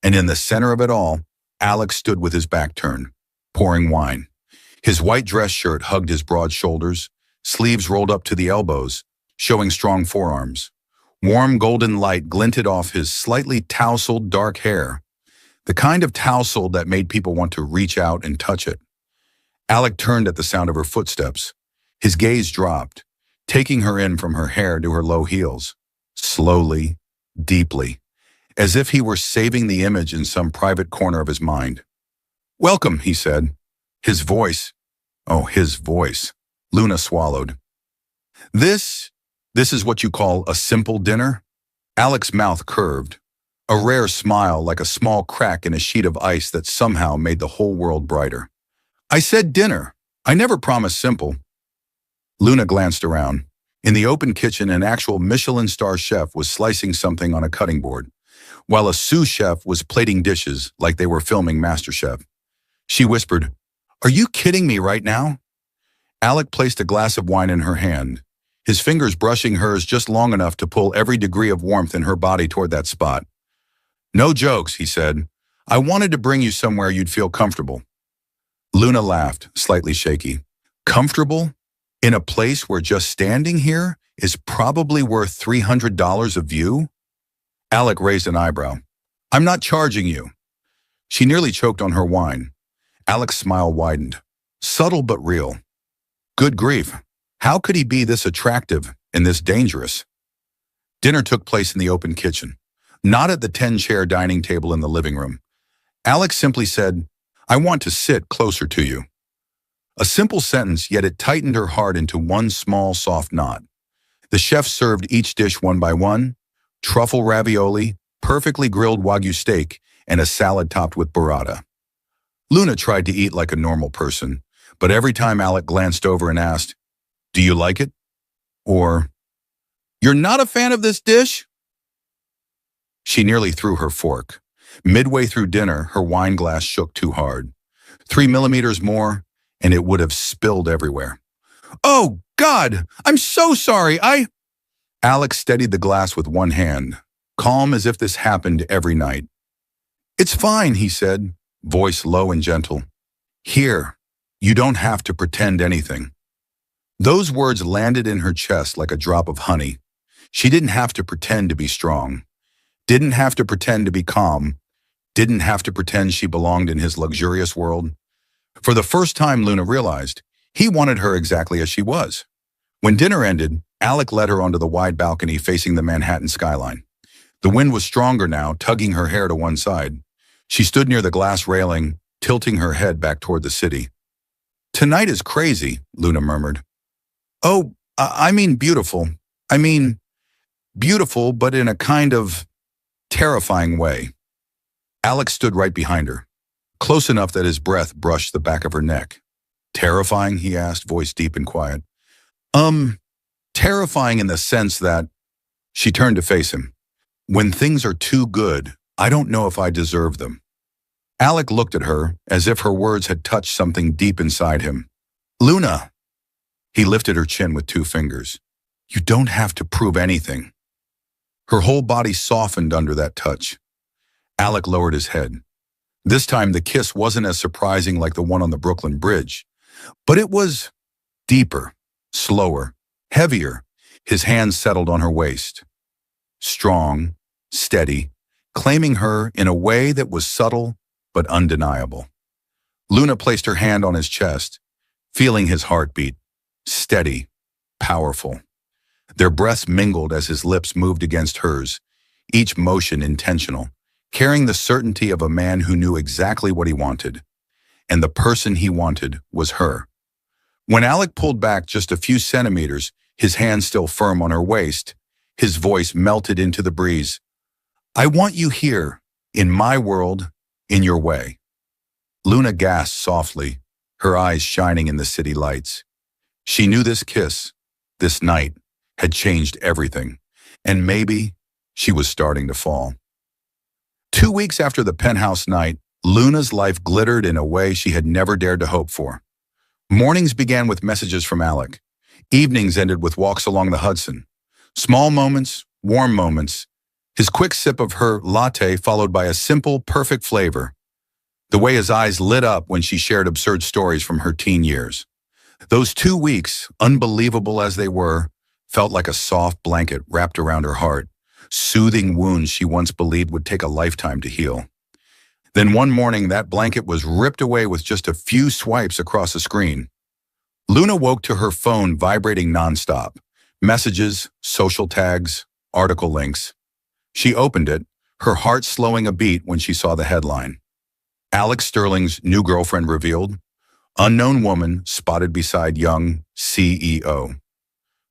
Speaker 1: And in the center of it all, Alec stood with his back turned, pouring wine. His white dress shirt hugged his broad shoulders, sleeves rolled up to the elbows, showing strong forearms. Warm golden light glinted off his slightly tousled dark hair, the kind of tousle that made people want to reach out and touch it. Alec turned at the sound of her footsteps. His gaze dropped, taking her in from her hair to her low heels, slowly, deeply, as if he were saving the image in some private corner of his mind. "Welcome," he said. His voice, his voice. Luna swallowed. This is what you call a simple dinner?" Alec's mouth curved, a rare smile like a small crack in a sheet of ice that somehow made the whole world brighter. "I said dinner. I never promised simple." Luna glanced around. In the open kitchen, an actual Michelin star chef was slicing something on a cutting board, while a sous chef was plating dishes like they were filming MasterChef. She whispered, "Are you kidding me right now?" Alec placed a glass of wine in her hand, his fingers brushing hers just long enough to pull every degree of warmth in her body toward that spot. "No jokes," he said. "I wanted to bring you somewhere you'd feel comfortable." Luna laughed, slightly shaky. "Comfortable? In a place where just standing here is probably worth $300 a view?" Alec raised an eyebrow. "I'm not charging you." She nearly choked on her wine. Alec's smile widened, subtle but real. Good grief, how could he be this attractive and this dangerous? Dinner took place in the open kitchen, not at the 10-chair dining table in the living room. Alec simply said, "I want to sit closer to you." A simple sentence, yet it tightened her heart into one small, soft knot. The chef served each dish one by one: truffle ravioli, perfectly grilled Wagyu steak, and a salad topped with burrata. Luna tried to eat like a normal person, but every time Alec glanced over and asked, "Do you like it?" or "You're not a fan of this dish?" she nearly threw her fork. Midway through dinner, her wine glass shook too hard. 3 millimeters more, and it would have spilled everywhere. "Oh, God! I'm so sorry! Alex steadied the glass with one hand, calm as if this happened every night. "It's fine," he said, voice low and gentle. "Here, you don't have to pretend anything." Those words landed in her chest like a drop of honey. She didn't have to pretend to be strong, didn't have to pretend to be calm, didn't have to pretend she belonged in his luxurious world. For the first time, Luna realized he wanted her exactly as she was. When dinner ended, Alec led her onto the wide balcony facing the Manhattan skyline. The wind was stronger now, tugging her hair to one side. She stood near the glass railing, tilting her head back toward the city. "Tonight is crazy," Luna murmured. "Oh, I mean beautiful. I mean beautiful, but in a kind of terrifying way." Alex stood right behind her, close enough that his breath brushed the back of her neck. "Terrifying?" he asked, voice deep and quiet. Terrifying in the sense that..." She turned to face him. "When things are too good, I don't know if I deserve them." Alec looked at her as if her words had touched something deep inside him. "Luna." He lifted her chin with two fingers. "You don't have to prove anything." Her whole body softened under that touch. Alec lowered his head. This time the kiss wasn't as surprising like the one on the Brooklyn Bridge, but it was deeper, slower, heavier. His hands settled on her waist. Strong, steady, claiming her in a way that was subtle but undeniable. Luna placed her hand on his chest, feeling his heartbeat. Steady, powerful. Their breaths mingled as his lips moved against hers, each motion intentional, carrying the certainty of a man who knew exactly what he wanted. And the person he wanted was her. When Alec pulled back just a few centimeters, his hand still firm on her waist, his voice melted into the breeze. "I want you here, in my world, in your way." Luna gasped softly, her eyes shining in the city lights. She knew this kiss, this night, had changed everything, and maybe she was starting to fall. 2 weeks after the penthouse night, Luna's life glittered in a way she had never dared to hope for. Mornings began with messages from Alec. Evenings ended with walks along the Hudson. Small moments, warm moments. His quick sip of her latte followed by a simple, perfect flavor. The way his eyes lit up when she shared absurd stories from her teen years. Those 2 weeks, unbelievable as they were, felt like a soft blanket wrapped around her heart, soothing wounds she once believed would take a lifetime to heal. Then one morning, that blanket was ripped away with just a few swipes across the screen. Luna woke to her phone vibrating nonstop. Messages, social tags, article links. She opened it, her heart slowing a beat when she saw the headline. Alex Sterling's new girlfriend revealed. Unknown woman spotted beside young CEO.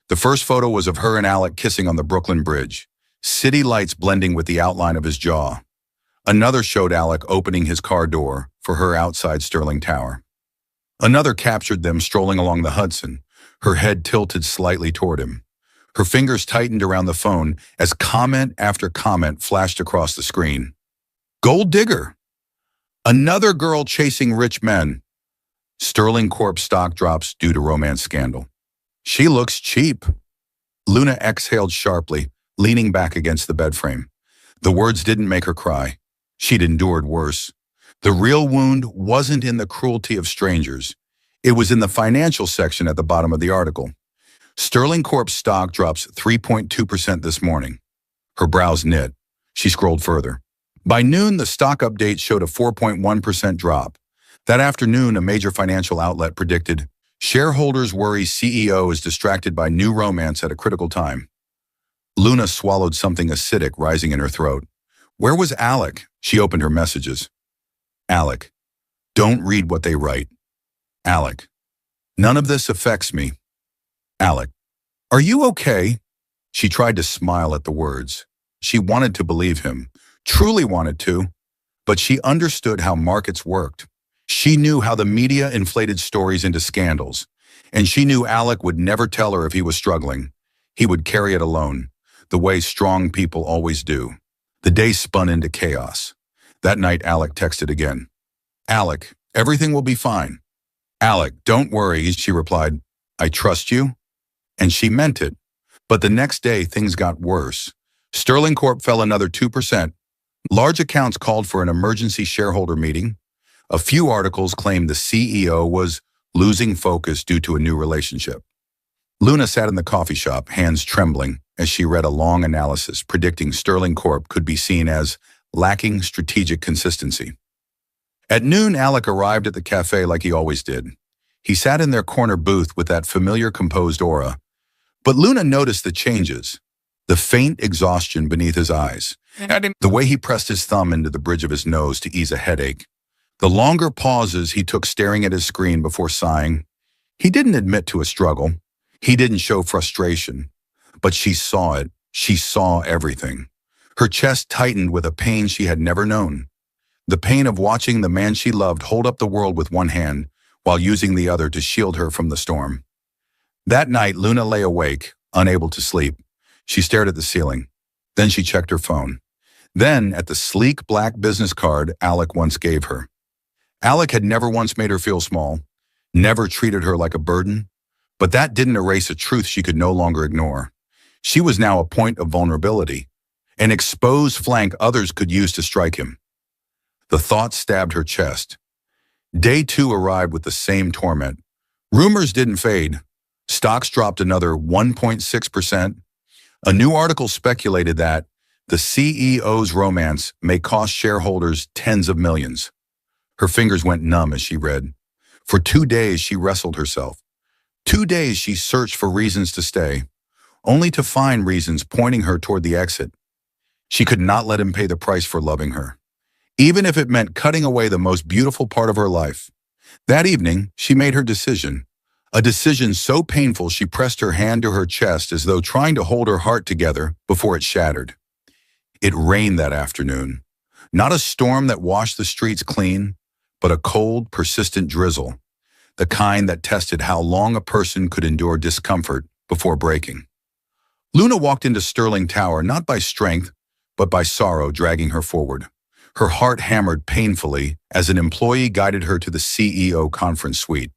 Speaker 1: The first photo was of her and Alec kissing on the Brooklyn Bridge, city lights blending with the outline of his jaw. Another showed Alec opening his car door for her outside Sterling Tower. Another captured them strolling along the Hudson, her head tilted slightly toward him. Her fingers tightened around the phone as comment after comment flashed across the screen. Gold digger. Another girl chasing rich men. Sterling Corp stock drops due to romance scandal. She looks cheap. Luna exhaled sharply, leaning back against the bed frame. The words didn't make her cry. She'd endured worse. The real wound wasn't in the cruelty of strangers. It was in the financial section at the bottom of the article. Sterling Corp stock drops 3.2% this morning. Her brows knit. She scrolled further. By noon, the stock update showed a 4.1% drop. That afternoon, a major financial outlet predicted, shareholders worry CEO is distracted by new romance at a critical time. Luna swallowed something acidic rising in her throat. Where was Alec? She opened her messages. Alec, don't read what they write. Alec, none of this affects me. Alec, are you okay? She tried to smile at the words. She wanted to believe him, truly wanted to, but she understood how markets worked. She knew how the media inflated stories into scandals, and she knew Alec would never tell her if he was struggling. He would carry it alone, the way strong people always do. The day spun into chaos. That night, Alec texted again. "Alec, everything will be fine." "Alec, don't worry," she replied. "I trust you." And she meant it. But the next day, things got worse. Sterling Corp fell another 2%. Large accounts called for an emergency shareholder meeting. A few articles claimed the CEO was losing focus due to a new relationship. Luna sat in the coffee shop, hands trembling, as she read a long analysis predicting Sterling Corp could be seen as lacking strategic consistency. At noon, Alec arrived at the cafe like he always did. He sat in their corner booth with that familiar composed aura. But Luna noticed the changes, the faint exhaustion beneath his eyes, the way he pressed his thumb into the bridge of his nose to ease a headache, the longer pauses he took staring at his screen before sighing. He didn't admit to a struggle. He didn't show frustration. But she saw it. She saw everything. Her chest tightened with a pain she had never known. The pain of watching the man she loved hold up the world with one hand while using the other to shield her from the storm. That night, Luna lay awake, unable to sleep. She stared at the ceiling. Then she checked her phone. Then at the sleek black business card Alec once gave her. Alec had never once made her feel small, never treated her like a burden, but that didn't erase a truth she could no longer ignore. She was now a point of vulnerability, an exposed flank others could use to strike him. The thought stabbed her chest. Day 2 arrived with the same torment. Rumors didn't fade. Stocks dropped another 1.6%. A new article speculated that the CEO's romance may cost shareholders tens of millions. Her fingers went numb as she read. For 2 days, she wrestled herself. 2 days she searched for reasons to stay, only to find reasons pointing her toward the exit. She could not let him pay the price for loving her, even if it meant cutting away the most beautiful part of her life. That evening, she made her decision. A decision so painful she pressed her hand to her chest as though trying to hold her heart together before it shattered. It rained that afternoon. Not a storm that washed the streets clean, but a cold, persistent drizzle, the kind that tested how long a person could endure discomfort before breaking. Luna walked into Sterling Tower not by strength, but by sorrow dragging her forward. Her heart hammered painfully as an employee guided her to the CEO conference suite.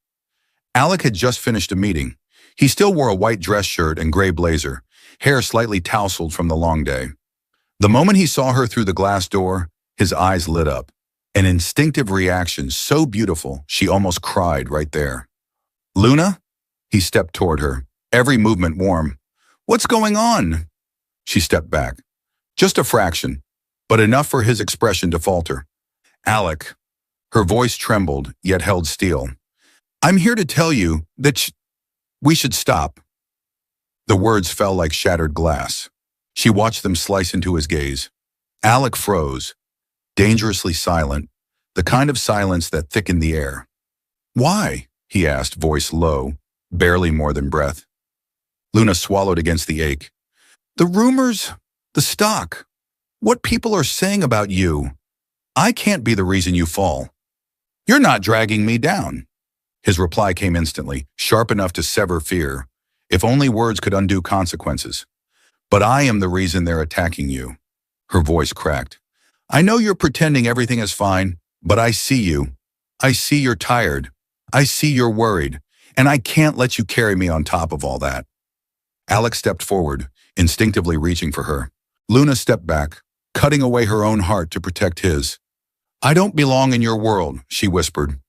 Speaker 1: Alec had just finished a meeting. He still wore a white dress shirt and gray blazer, hair slightly tousled from the long day. The moment he saw her through the glass door, his eyes lit up. An instinctive reaction so beautiful she almost cried right there. "Luna?" He stepped toward her, every movement warm. "What's going on?" She stepped back. Just a fraction, but enough for his expression to falter. "Alec." Her voice trembled, yet held steel. "I'm here to tell you that we should stop." The words fell like shattered glass. She watched them slice into his gaze. Alec froze, dangerously silent, the kind of silence that thickened the air. "Why?" he asked, voice low, barely more than breath. Luna swallowed against the ache. "The rumors, the stock, what people are saying about you. I can't be the reason you fall." "You're not dragging me down." His reply came instantly, sharp enough to sever fear, if only words could undo consequences. "But I am the reason they're attacking you." Her voice cracked. "I know you're pretending everything is fine, but I see you. I see you're tired. I see you're worried, and I can't let you carry me on top of all that." Alex stepped forward, instinctively reaching for her. Luna stepped back, cutting away her own heart to protect his. "I don't belong in your world," she whispered.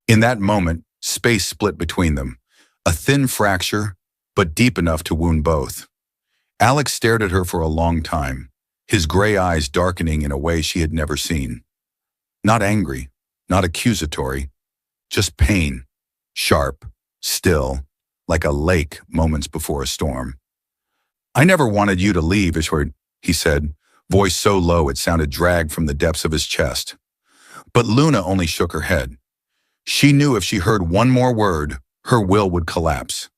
Speaker 1: In that moment, space split between them, a thin fracture, but deep enough to wound both. Alex stared at her for a long time, his gray eyes darkening in a way she had never seen. Not angry, not accusatory, just pain, sharp, still, like a lake moments before a storm. "I never wanted you to leave, Ishward," he said, voice so low it sounded dragged from the depths of his chest. But Luna only shook her head. She knew if she heard one more word, her will would collapse.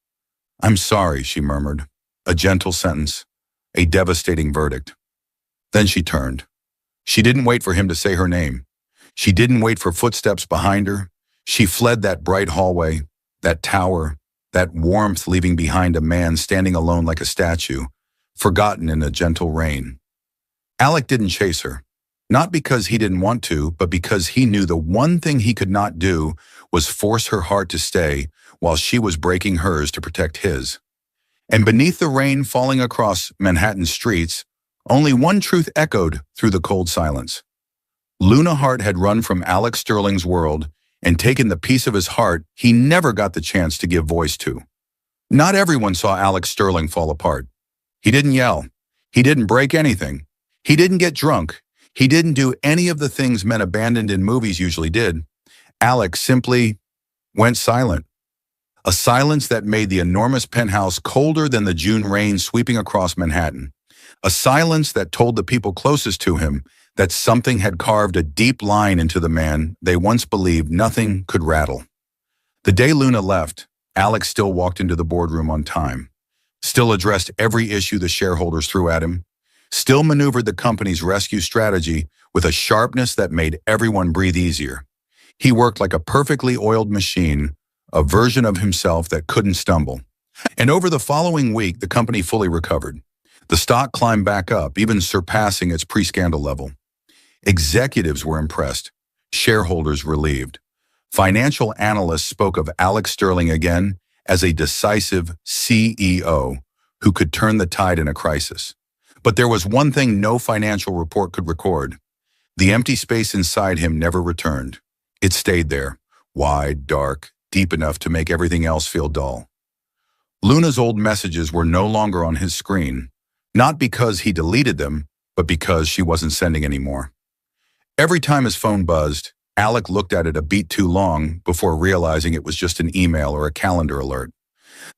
Speaker 1: "I'm sorry," she murmured, a gentle sentence, a devastating verdict. Then she turned. She didn't wait for him to say her name. She didn't wait for footsteps behind her. She fled that bright hallway, that tower, that warmth leaving behind a man standing alone like a statue, forgotten in a gentle rain. Alec didn't chase her, not because he didn't want to, but because he knew the one thing he could not do was force her heart to stay while she was breaking hers to protect his. And beneath the rain falling across Manhattan streets, only one truth echoed through the cold silence. Luna Hart had run from Alec Sterling's world and taken the piece of his heart he never got the chance to give voice to. Not everyone saw Alec Sterling fall apart. He didn't yell. He didn't break anything. He didn't get drunk. He didn't do any of the things men abandoned in movies usually did. Alec simply went silent. A silence that made the enormous penthouse colder than the June rain sweeping across Manhattan. A silence that told the people closest to him that something had carved a deep line into the man they once believed nothing could rattle. The day Luna left, Alex still walked into the boardroom on time, still addressed every issue the shareholders threw at him, still maneuvered the company's rescue strategy with a sharpness that made everyone breathe easier. He worked like a perfectly oiled machine, a version of himself that couldn't stumble. And over the following week, the company fully recovered. The stock climbed back up, even surpassing its pre-scandal level. Executives were impressed, shareholders relieved. Financial analysts spoke of Alex Sterling again as a decisive CEO who could turn the tide in a crisis. But there was one thing no financial report could record. The empty space inside him never returned. It stayed there, wide, dark, deep enough to make everything else feel dull. Luna's old messages were no longer on his screen, not because he deleted them, but because she wasn't sending any more. Every time his phone buzzed, Alec looked at it a beat too long before realizing it was just an email or a calendar alert.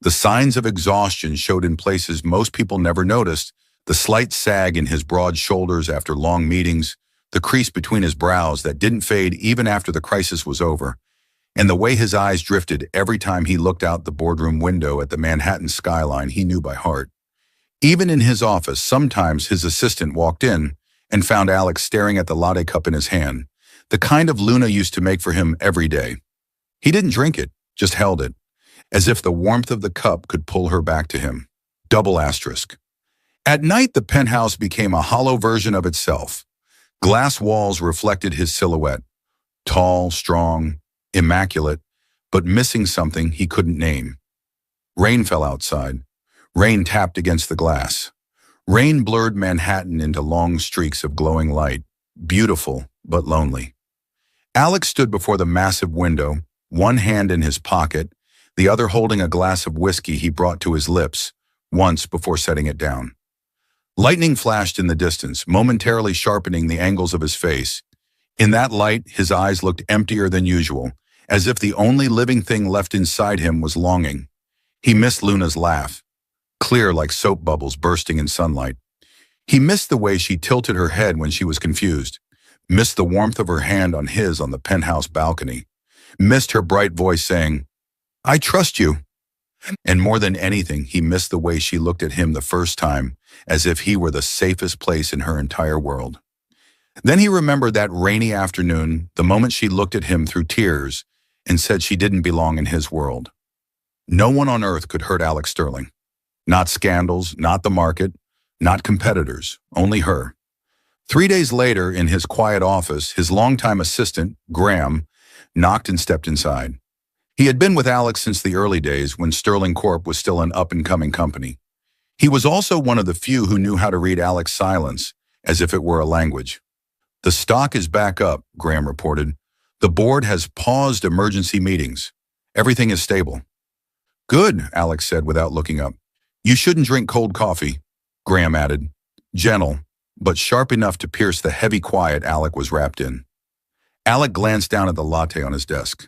Speaker 1: The signs of exhaustion showed in places most people never noticed: the slight sag in his broad shoulders after long meetings, the crease between his brows that didn't fade even after the crisis was over, and the way his eyes drifted every time he looked out the boardroom window at the Manhattan skyline he knew by heart. Even in his office, sometimes his assistant walked in and found Alex staring at the latte cup in his hand, the kind of Luna used to make for him every day. He didn't drink it, just held it, as if the warmth of the cup could pull her back to him. Double asterisk. At night, the penthouse became a hollow version of itself. Glass walls reflected his silhouette, tall, strong, immaculate, but missing something he couldn't name. Rain fell outside. Rain tapped against the glass. Rain blurred Manhattan into long streaks of glowing light, beautiful but lonely. Alex stood before the massive window, one hand in his pocket, the other holding a glass of whiskey he brought to his lips, once before setting it down. Lightning flashed in the distance, momentarily sharpening the angles of his face. In that light, his eyes looked emptier than usual, as if the only living thing left inside him was longing. He missed Luna's laugh, clear like soap bubbles bursting in sunlight. He missed the way she tilted her head when she was confused, missed the warmth of her hand on his on the penthouse balcony, missed her bright voice saying, "I trust you." And more than anything, he missed the way she looked at him the first time, as if he were the safest place in her entire world. Then he remembered that rainy afternoon, the moment she looked at him through tears and said she didn't belong in his world. No one on earth could hurt Alex Sterling. Not scandals, not the market, not competitors, only her. 3 days later, in his quiet office, his longtime assistant, Graham, knocked and stepped inside. He had been with Alex since the early days when Sterling Corp was still an up-and-coming company. He was also one of the few who knew how to read Alex's silence as if it were a language. "The stock is back up," Graham reported. "The board has paused emergency meetings. Everything is stable." "Good," Alex said without looking up. "You shouldn't drink cold coffee," Graham added, gentle, but sharp enough to pierce the heavy quiet Alec was wrapped in. Alec glanced down at the latte on his desk.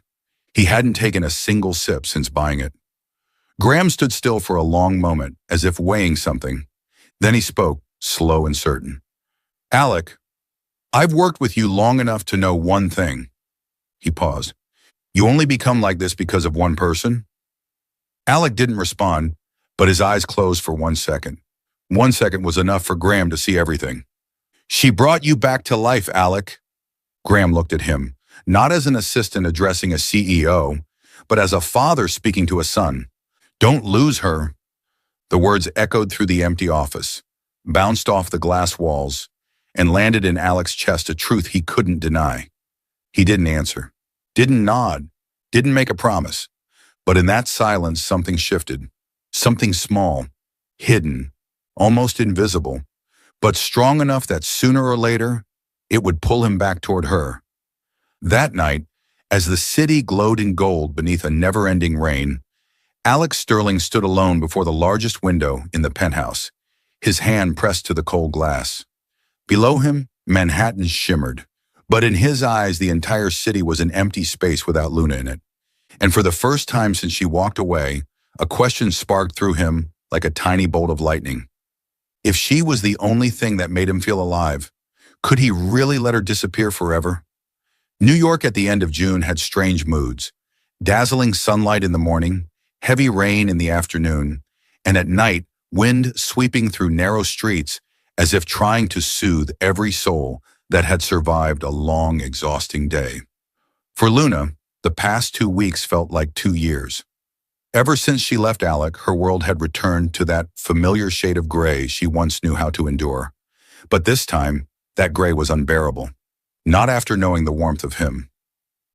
Speaker 1: He hadn't taken a single sip since buying it. Graham stood still for a long moment, as if weighing something. Then he spoke, slow and certain. "Alec, I've worked with you long enough to know one thing." He paused. "You only become like this because of one person?" Alec didn't respond, but his eyes closed for 1 second. 1 second was enough for Graham to see everything. "She brought you back to life, Alec." Graham looked at him, not as an assistant addressing a CEO, but as a father speaking to a son. "Don't lose her." The words echoed through the empty office, bounced off the glass walls, and landed in Alex's chest, a truth he couldn't deny. He didn't answer, didn't nod, didn't make a promise. But in that silence, something shifted. Something small, hidden, almost invisible, but strong enough that sooner or later, it would pull him back toward her. That night, as the city glowed in gold beneath a never-ending rain, Alex Sterling stood alone before the largest window in the penthouse, his hand pressed to the cold glass. Below him, Manhattan shimmered, but in his eyes the entire city was an empty space without Luna in it. And for the first time since she walked away, a question sparked through him like a tiny bolt of lightning. If she was the only thing that made him feel alive, could he really let her disappear forever? New York at the end of June had strange moods. Dazzling sunlight in the morning, heavy rain in the afternoon, and at night, wind sweeping through narrow streets as if trying to soothe every soul that had survived a long, exhausting day. For Luna, the past 2 weeks felt like 2 years. Ever since she left Alec, her world had returned to that familiar shade of gray she once knew how to endure. But this time, that gray was unbearable. Not after knowing the warmth of him.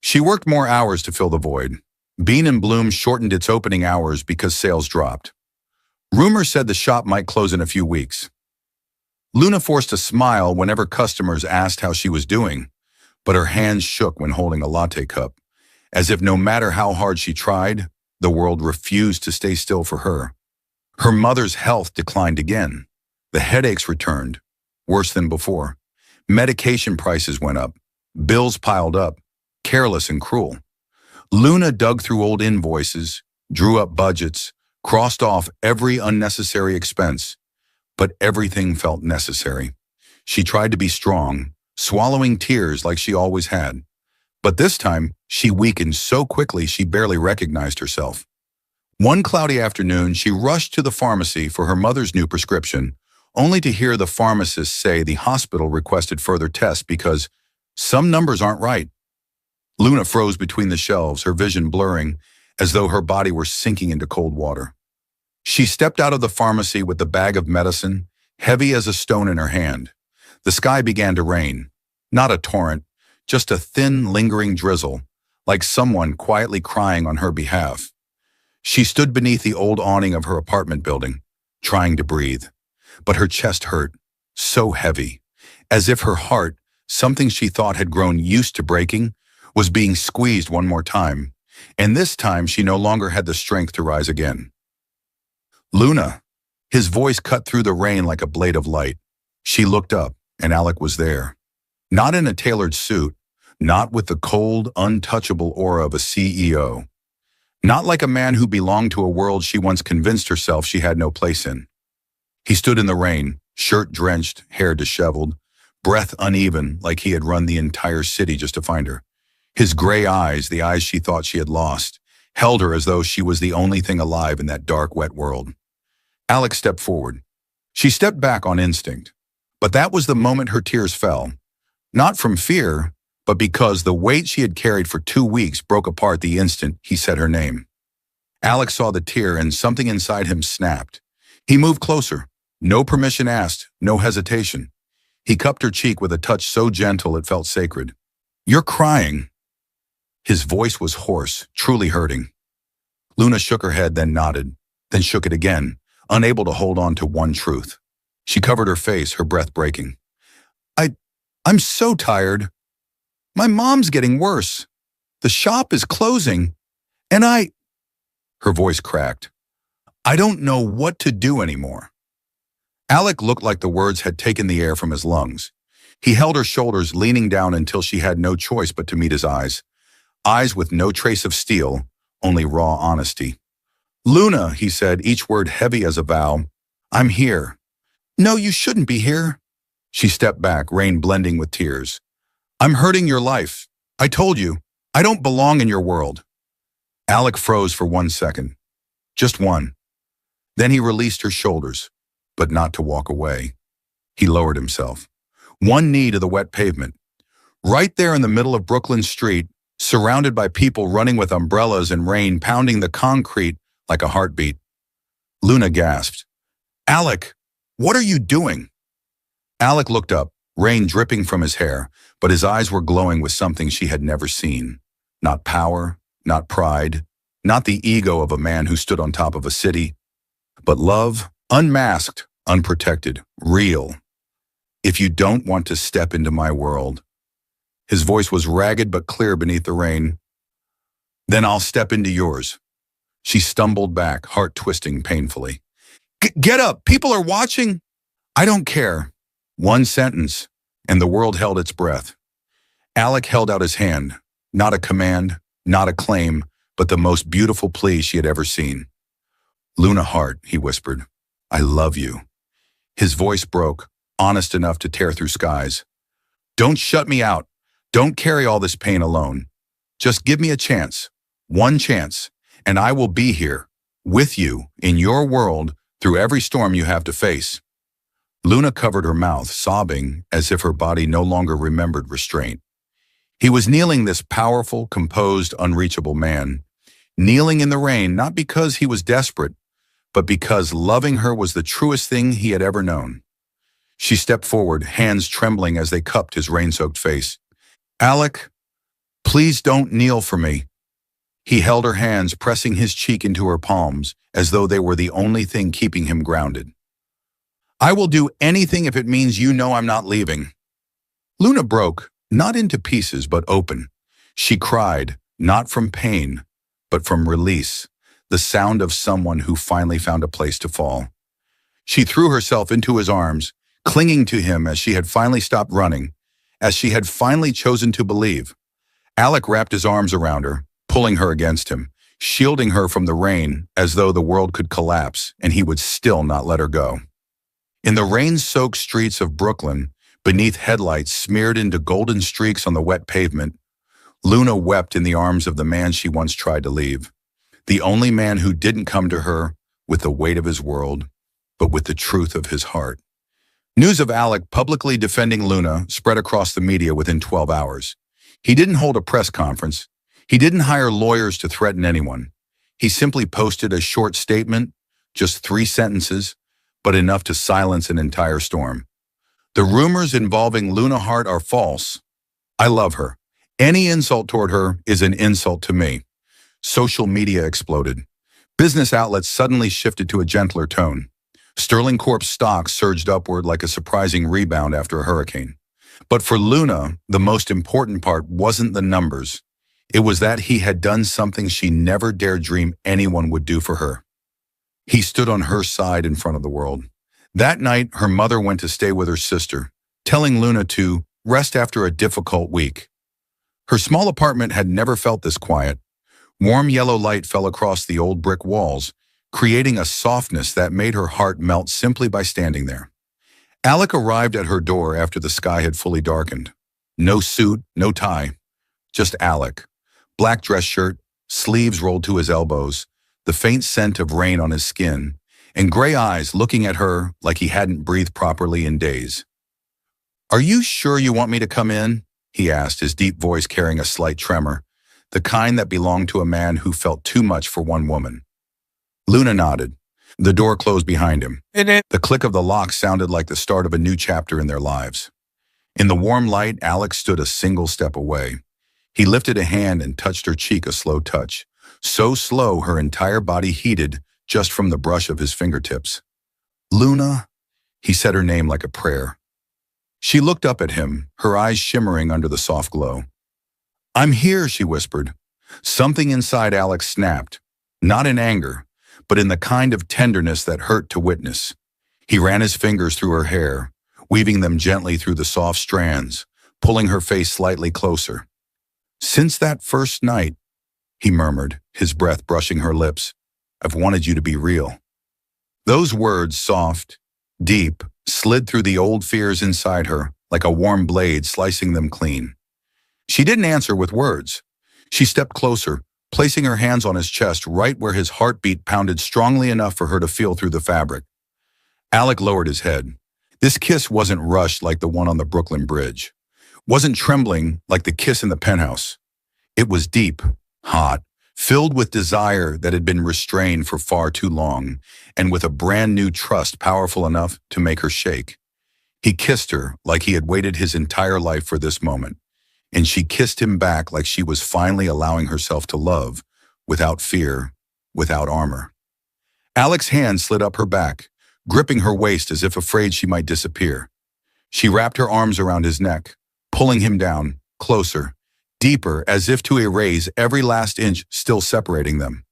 Speaker 1: She worked more hours to fill the void. Bean and Bloom shortened its opening hours because sales dropped. Rumors said the shop might close in a few weeks. Luna forced a smile whenever customers asked how she was doing, but her hands shook when holding a latte cup, as if no matter how hard she tried, the world refused to stay still for her. Her mother's health declined again. The headaches returned, worse than before. Medication prices went up. Bills piled up, careless and cruel. Luna dug through old invoices, drew up budgets, crossed off every unnecessary expense, but everything felt necessary. She tried to be strong, swallowing tears like she always had. But this time, she weakened so quickly she barely recognized herself. One cloudy afternoon, she rushed to the pharmacy for her mother's new prescription, only to hear the pharmacist say the hospital requested further tests because some numbers aren't right. Luna froze between the shelves, her vision blurring, as though her body were sinking into cold water. She stepped out of the pharmacy with the bag of medicine, heavy as a stone in her hand. The sky began to rain. Not a torrent, just a thin, lingering drizzle, like someone quietly crying on her behalf. She stood beneath the old awning of her apartment building, trying to breathe. But her chest hurt, so heavy, as if her heart, something she thought had grown used to breaking, was being squeezed one more time, and this time she no longer had the strength to rise again. "Luna!" His voice cut through the rain like a blade of light. She looked up, and Alec was there. Not in a tailored suit, not with the cold, untouchable aura of a CEO. Not like a man who belonged to a world she once convinced herself she had no place in. He stood in the rain, shirt drenched, hair disheveled, breath uneven like he had run the entire city just to find her. His gray eyes, the eyes she thought she had lost, held her as though she was the only thing alive in that dark, wet world. Alex stepped forward. She stepped back on instinct. But that was the moment her tears fell. Not from fear, but because the weight she had carried for 2 weeks broke apart the instant he said her name. Alex saw the tear and something inside him snapped. He moved closer. No permission asked, no hesitation. He cupped her cheek with a touch so gentle it felt sacred. "You're crying." His voice was hoarse, truly hurting. Luna shook her head, then nodded, then shook it again, unable to hold on to one truth. She covered her face, her breath breaking. I'm so tired. My mom's getting worse. The shop is closing. And Her voice cracked. "I don't know what to do anymore." Alec looked like the words had taken the air from his lungs. He held her shoulders, leaning down until she had no choice but to meet his eyes. Eyes with no trace of steel, only raw honesty. "Luna," he said, each word heavy as a vow, "I'm here." "No, you shouldn't be here." She stepped back, rain blending with tears. "I'm hurting your life. I told you, I don't belong in your world." Alec froze for 1 second. Just one. Then he released her shoulders, but not to walk away. He lowered himself. One knee to the wet pavement. Right there in the middle of Brooklyn Street, surrounded by people running with umbrellas and rain pounding the concrete like a heartbeat. Luna gasped. "Alec, what are you doing?" Alec looked up, rain dripping from his hair, but his eyes were glowing with something she had never seen. Not power, not pride, not the ego of a man who stood on top of a city, but love, unmasked, unprotected, real. "If you don't want to step into my world," his voice was ragged but clear beneath the rain, "then I'll step into yours." She stumbled back, heart twisting painfully. Get up! People are watching!" "I don't care." One sentence, and the world held its breath. Alec held out his hand, not a command, not a claim, but the most beautiful plea she had ever seen. "Luna Hart," he whispered, "I love you." His voice broke, honest enough to tear through skies. "Don't shut me out. Don't carry all this pain alone. Just give me a chance, one chance, and I will be here, with you, in your world, through every storm you have to face." Luna covered her mouth, sobbing as if her body no longer remembered restraint. He was kneeling, this powerful, composed, unreachable man, kneeling in the rain, not because he was desperate, but because loving her was the truest thing he had ever known. She stepped forward, hands trembling as they cupped his rain-soaked face. "Alec, please don't kneel for me." He held her hands, pressing his cheek into her palms, as though they were the only thing keeping him grounded. "I will do anything if it means you know I'm not leaving." Luna broke, not into pieces, but open. She cried, not from pain, but from release, the sound of someone who finally found a place to fall. She threw herself into his arms, clinging to him as she had finally stopped running, as she had finally chosen to believe. Alec wrapped his arms around her, pulling her against him, shielding her from the rain as though the world could collapse and he would still not let her go. In the rain-soaked streets of Brooklyn, beneath headlights smeared into golden streaks on the wet pavement, Luna wept in the arms of the man she once tried to leave. The only man who didn't come to her with the weight of his world, but with the truth of his heart. News of Alec publicly defending Luna spread across the media within 12 hours. He didn't hold a press conference. He didn't hire lawyers to threaten anyone. He simply posted a short statement, just 3 sentences, but enough to silence an entire storm. "The rumors involving Luna Hart are false. I love her. Any insult toward her is an insult to me." Social media exploded. Business outlets suddenly shifted to a gentler tone. Sterling Corp's stock surged upward like a surprising rebound after a hurricane. But for Luna, the most important part wasn't the numbers. It was that he had done something she never dared dream anyone would do for her. He stood on her side in front of the world. That night, her mother went to stay with her sister, telling Luna to rest after a difficult week. Her small apartment had never felt this quiet. Warm yellow light fell across the old brick walls, creating a softness that made her heart melt simply by standing there. Alec arrived at her door after the sky had fully darkened. No suit, no tie, just Alec. Black dress shirt, sleeves rolled to his elbows, the faint scent of rain on his skin, and gray eyes looking at her like he hadn't breathed properly in days. "Are you sure you want me to come in?" he asked, his deep voice carrying a slight tremor, the kind that belonged to a man who felt too much for one woman. Luna nodded. The door closed behind him. The click of the lock sounded like the start of a new chapter in their lives. In the warm light, Alex stood a single step away. He lifted a hand and touched her cheek, a slow touch. So slow her entire body heated just from the brush of his fingertips. "Luna," he said her name like a prayer. She looked up at him, her eyes shimmering under the soft glow. "I'm here," she whispered. Something inside Alex snapped, not in anger, but in the kind of tenderness that hurt to witness. He ran his fingers through her hair, weaving them gently through the soft strands, pulling her face slightly closer. "Since that first night," he murmured, his breath brushing her lips, "I've wanted you to be real." Those words, soft, deep, slid through the old fears inside her like a warm blade slicing them clean. She didn't answer with words. She stepped closer, placing her hands on his chest right where his heartbeat pounded strongly enough for her to feel through the fabric. Alec lowered his head. This kiss wasn't rushed like the one on the Brooklyn Bridge. wasn't trembling like the kiss in the penthouse. It was deep, hot, filled with desire that had been restrained for far too long, and with a brand new trust powerful enough to make her shake. He kissed her like he had waited his entire life for this moment, and she kissed him back like she was finally allowing herself to love, without fear, without armor. Alex's hand slid up her back, gripping her waist as if afraid she might disappear. She wrapped her arms around his neck, pulling him down, closer, deeper, as if to erase every last inch still separating them.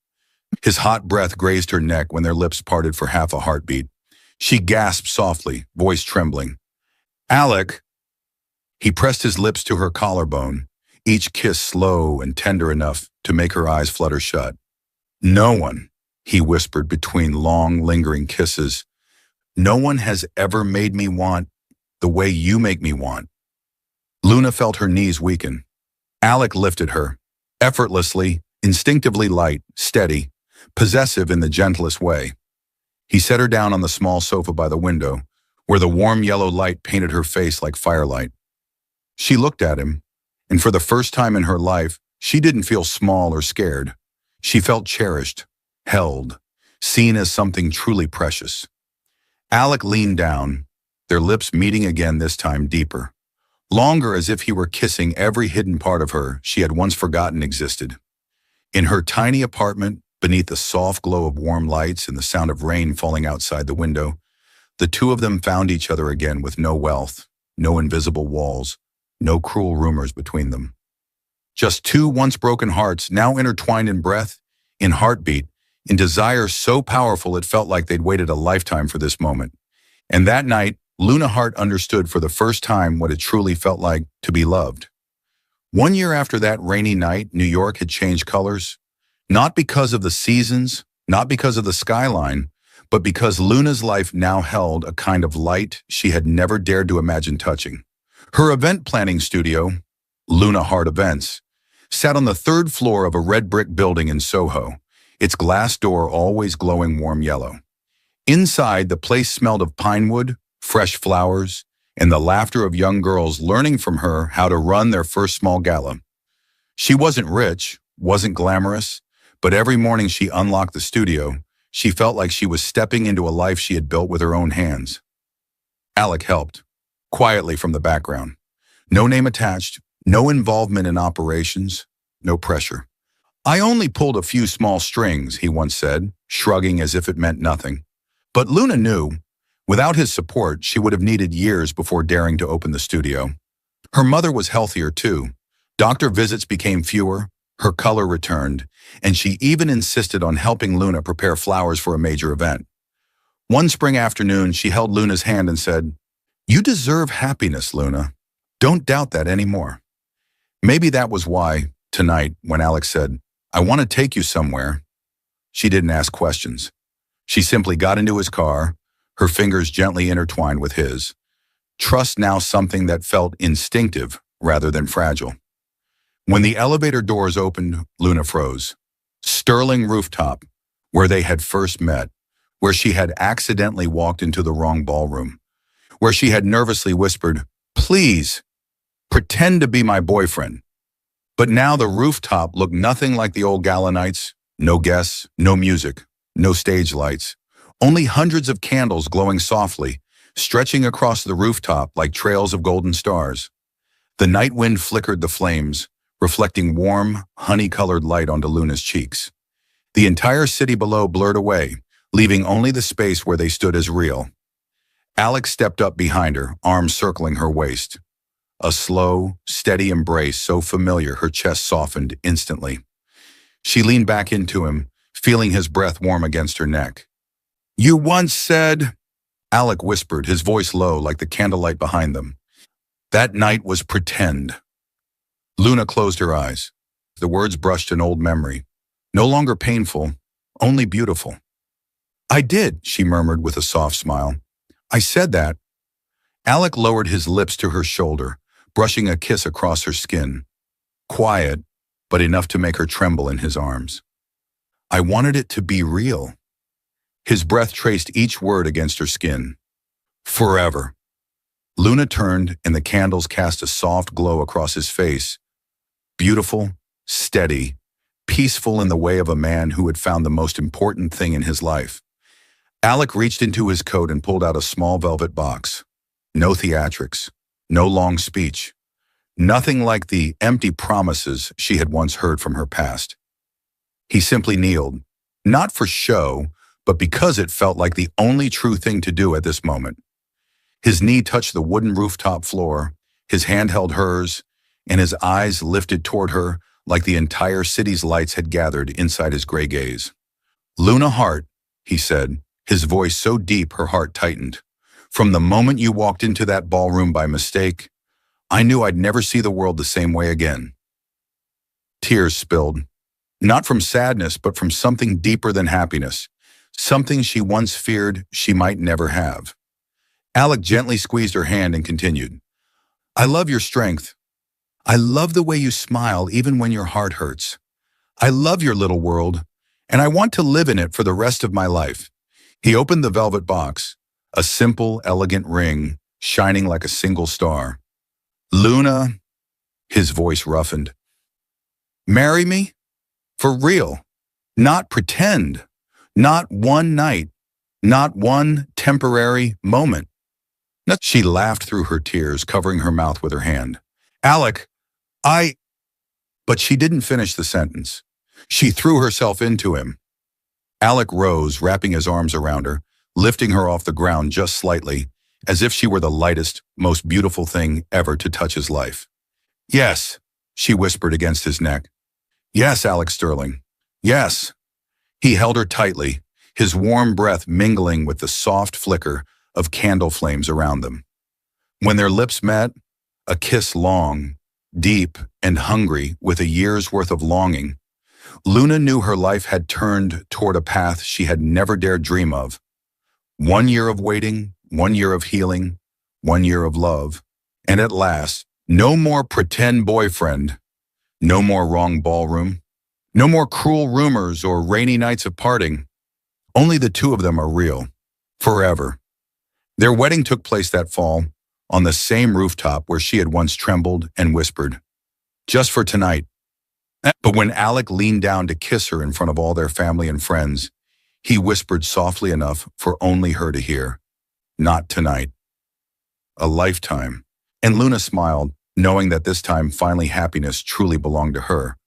Speaker 1: His hot breath grazed her neck when their lips parted for half a heartbeat. She gasped softly, voice trembling. "Alec!" He pressed his lips to her collarbone, each kiss slow and tender enough to make her eyes flutter shut. "No one," he whispered between long, lingering kisses, "no one has ever made me want the way you make me want." Luna felt her knees weaken. Alec lifted her, effortlessly, instinctively light, steady, possessive in the gentlest way. He set her down on the small sofa by the window, where the warm yellow light painted her face like firelight. She looked at him, and for the first time in her life, she didn't feel small or scared. She felt cherished, held, seen as something truly precious. Alec leaned down, their lips meeting again, this time deeper. Longer, as if he were kissing every hidden part of her she had once forgotten existed. In her tiny apartment, beneath the soft glow of warm lights and the sound of rain falling outside the window, the two of them found each other again with no wealth, no invisible walls, no cruel rumors between them. Just two once broken hearts, now intertwined in breath, in heartbeat, in desire so powerful it felt like they'd waited a lifetime for this moment. And that night, Luna Hart understood for the first time what it truly felt like to be loved. 1 year after that rainy night, New York had changed colors, not because of the seasons, not because of the skyline, but because Luna's life now held a kind of light she had never dared to imagine touching. Her event planning studio, Luna Hart Events, sat on the third floor of a red brick building in Soho, its glass door always glowing warm yellow. Inside, the place smelled of pine wood, fresh flowers, and the laughter of young girls learning from her how to run their first small gala. She wasn't rich, wasn't glamorous, but every morning she unlocked the studio, she felt like she was stepping into a life she had built with her own hands. Alec helped, quietly from the background. No name attached, no involvement in operations, no pressure. "I only pulled a few small strings," he once said, shrugging as if it meant nothing. But Luna knew, without his support, she would have needed years before daring to open the studio. Her mother was healthier too. Doctor visits became fewer, her color returned, and she even insisted on helping Luna prepare flowers for a major event. One spring afternoon, she held Luna's hand and said, "You deserve happiness, Luna. Don't doubt that anymore." Maybe that was why, tonight, when Alex said, "I want to take you somewhere," she didn't ask questions. She simply got into his car, her fingers gently intertwined with his. Trust now something that felt instinctive rather than fragile. When the elevator doors opened, Luna froze. Sterling rooftop, where they had first met, where she had accidentally walked into the wrong ballroom, where she had nervously whispered, "Please, pretend to be my boyfriend." But now the rooftop looked nothing like the old gala nights. No guests, no music, no stage lights, only hundreds of candles glowing softly, stretching across the rooftop like trails of golden stars. The night wind flickered the flames, reflecting warm, honey-colored light onto Luna's cheeks. The entire city below blurred away, leaving only the space where they stood as real. Alex stepped up behind her, arms circling her waist. A slow, steady embrace so familiar her chest softened instantly. She leaned back into him, feeling his breath warm against her neck. "You once said," Alec whispered, his voice low like the candlelight behind them, "that night was pretend." Luna closed her eyes. The words brushed an old memory, no longer painful, only beautiful. "I did," she murmured with a soft smile. "I said that." Alec lowered his lips to her shoulder, brushing a kiss across her skin. Quiet, but enough to make her tremble in his arms. "I wanted it to be real." His breath traced each word against her skin. "Forever." Luna turned, and the candles cast a soft glow across his face. Beautiful, steady, peaceful in the way of a man who had found the most important thing in his life. Alec reached into his coat and pulled out a small velvet box. No theatrics, no long speech, nothing like the empty promises she had once heard from her past. He simply kneeled, not for show, but because it felt like the only true thing to do at this moment. His knee touched the wooden rooftop floor, his hand held hers, and his eyes lifted toward her like the entire city's lights had gathered inside his gray gaze. "Luna Hart," he said, his voice so deep her heart tightened. "From the moment you walked into that ballroom by mistake, I knew I'd never see the world the same way again." Tears spilled, not from sadness, but from something deeper than happiness, something she once feared she might never have. Alec gently squeezed her hand and continued, "I love your strength. I love the way you smile even when your heart hurts. I love your little world, and I want to live in it for the rest of my life." He opened the velvet box, a simple, elegant ring shining like a single star. "Luna," his voice roughened, "marry me? For real. Not pretend. Not one night. Not one temporary moment." She laughed through her tears, covering her mouth with her hand. "Alec, I—" But she didn't finish the sentence. She threw herself into him. Alec rose, wrapping his arms around her, lifting her off the ground just slightly, as if she were the lightest, most beautiful thing ever to touch his life. "Yes," she whispered against his neck. "Yes, Alec Sterling. Yes." He held her tightly, his warm breath mingling with the soft flicker of candle flames around them. When their lips met, a kiss long, deep, and hungry with a year's worth of longing, Luna knew her life had turned toward a path she had never dared dream of. 1 year of waiting, 1 year of healing, 1 year of love, and at last, no more pretend boyfriend, no more wrong ballroom, no more cruel rumors or rainy nights of parting. Only the two of them are real, forever. Their wedding took place that fall, on the same rooftop where she had once trembled and whispered, "Just for tonight." But when Alec leaned down to kiss her in front of all their family and friends, he whispered softly enough for only her to hear, "Not tonight. A lifetime." And Luna smiled, knowing that this time finally happiness truly belonged to her.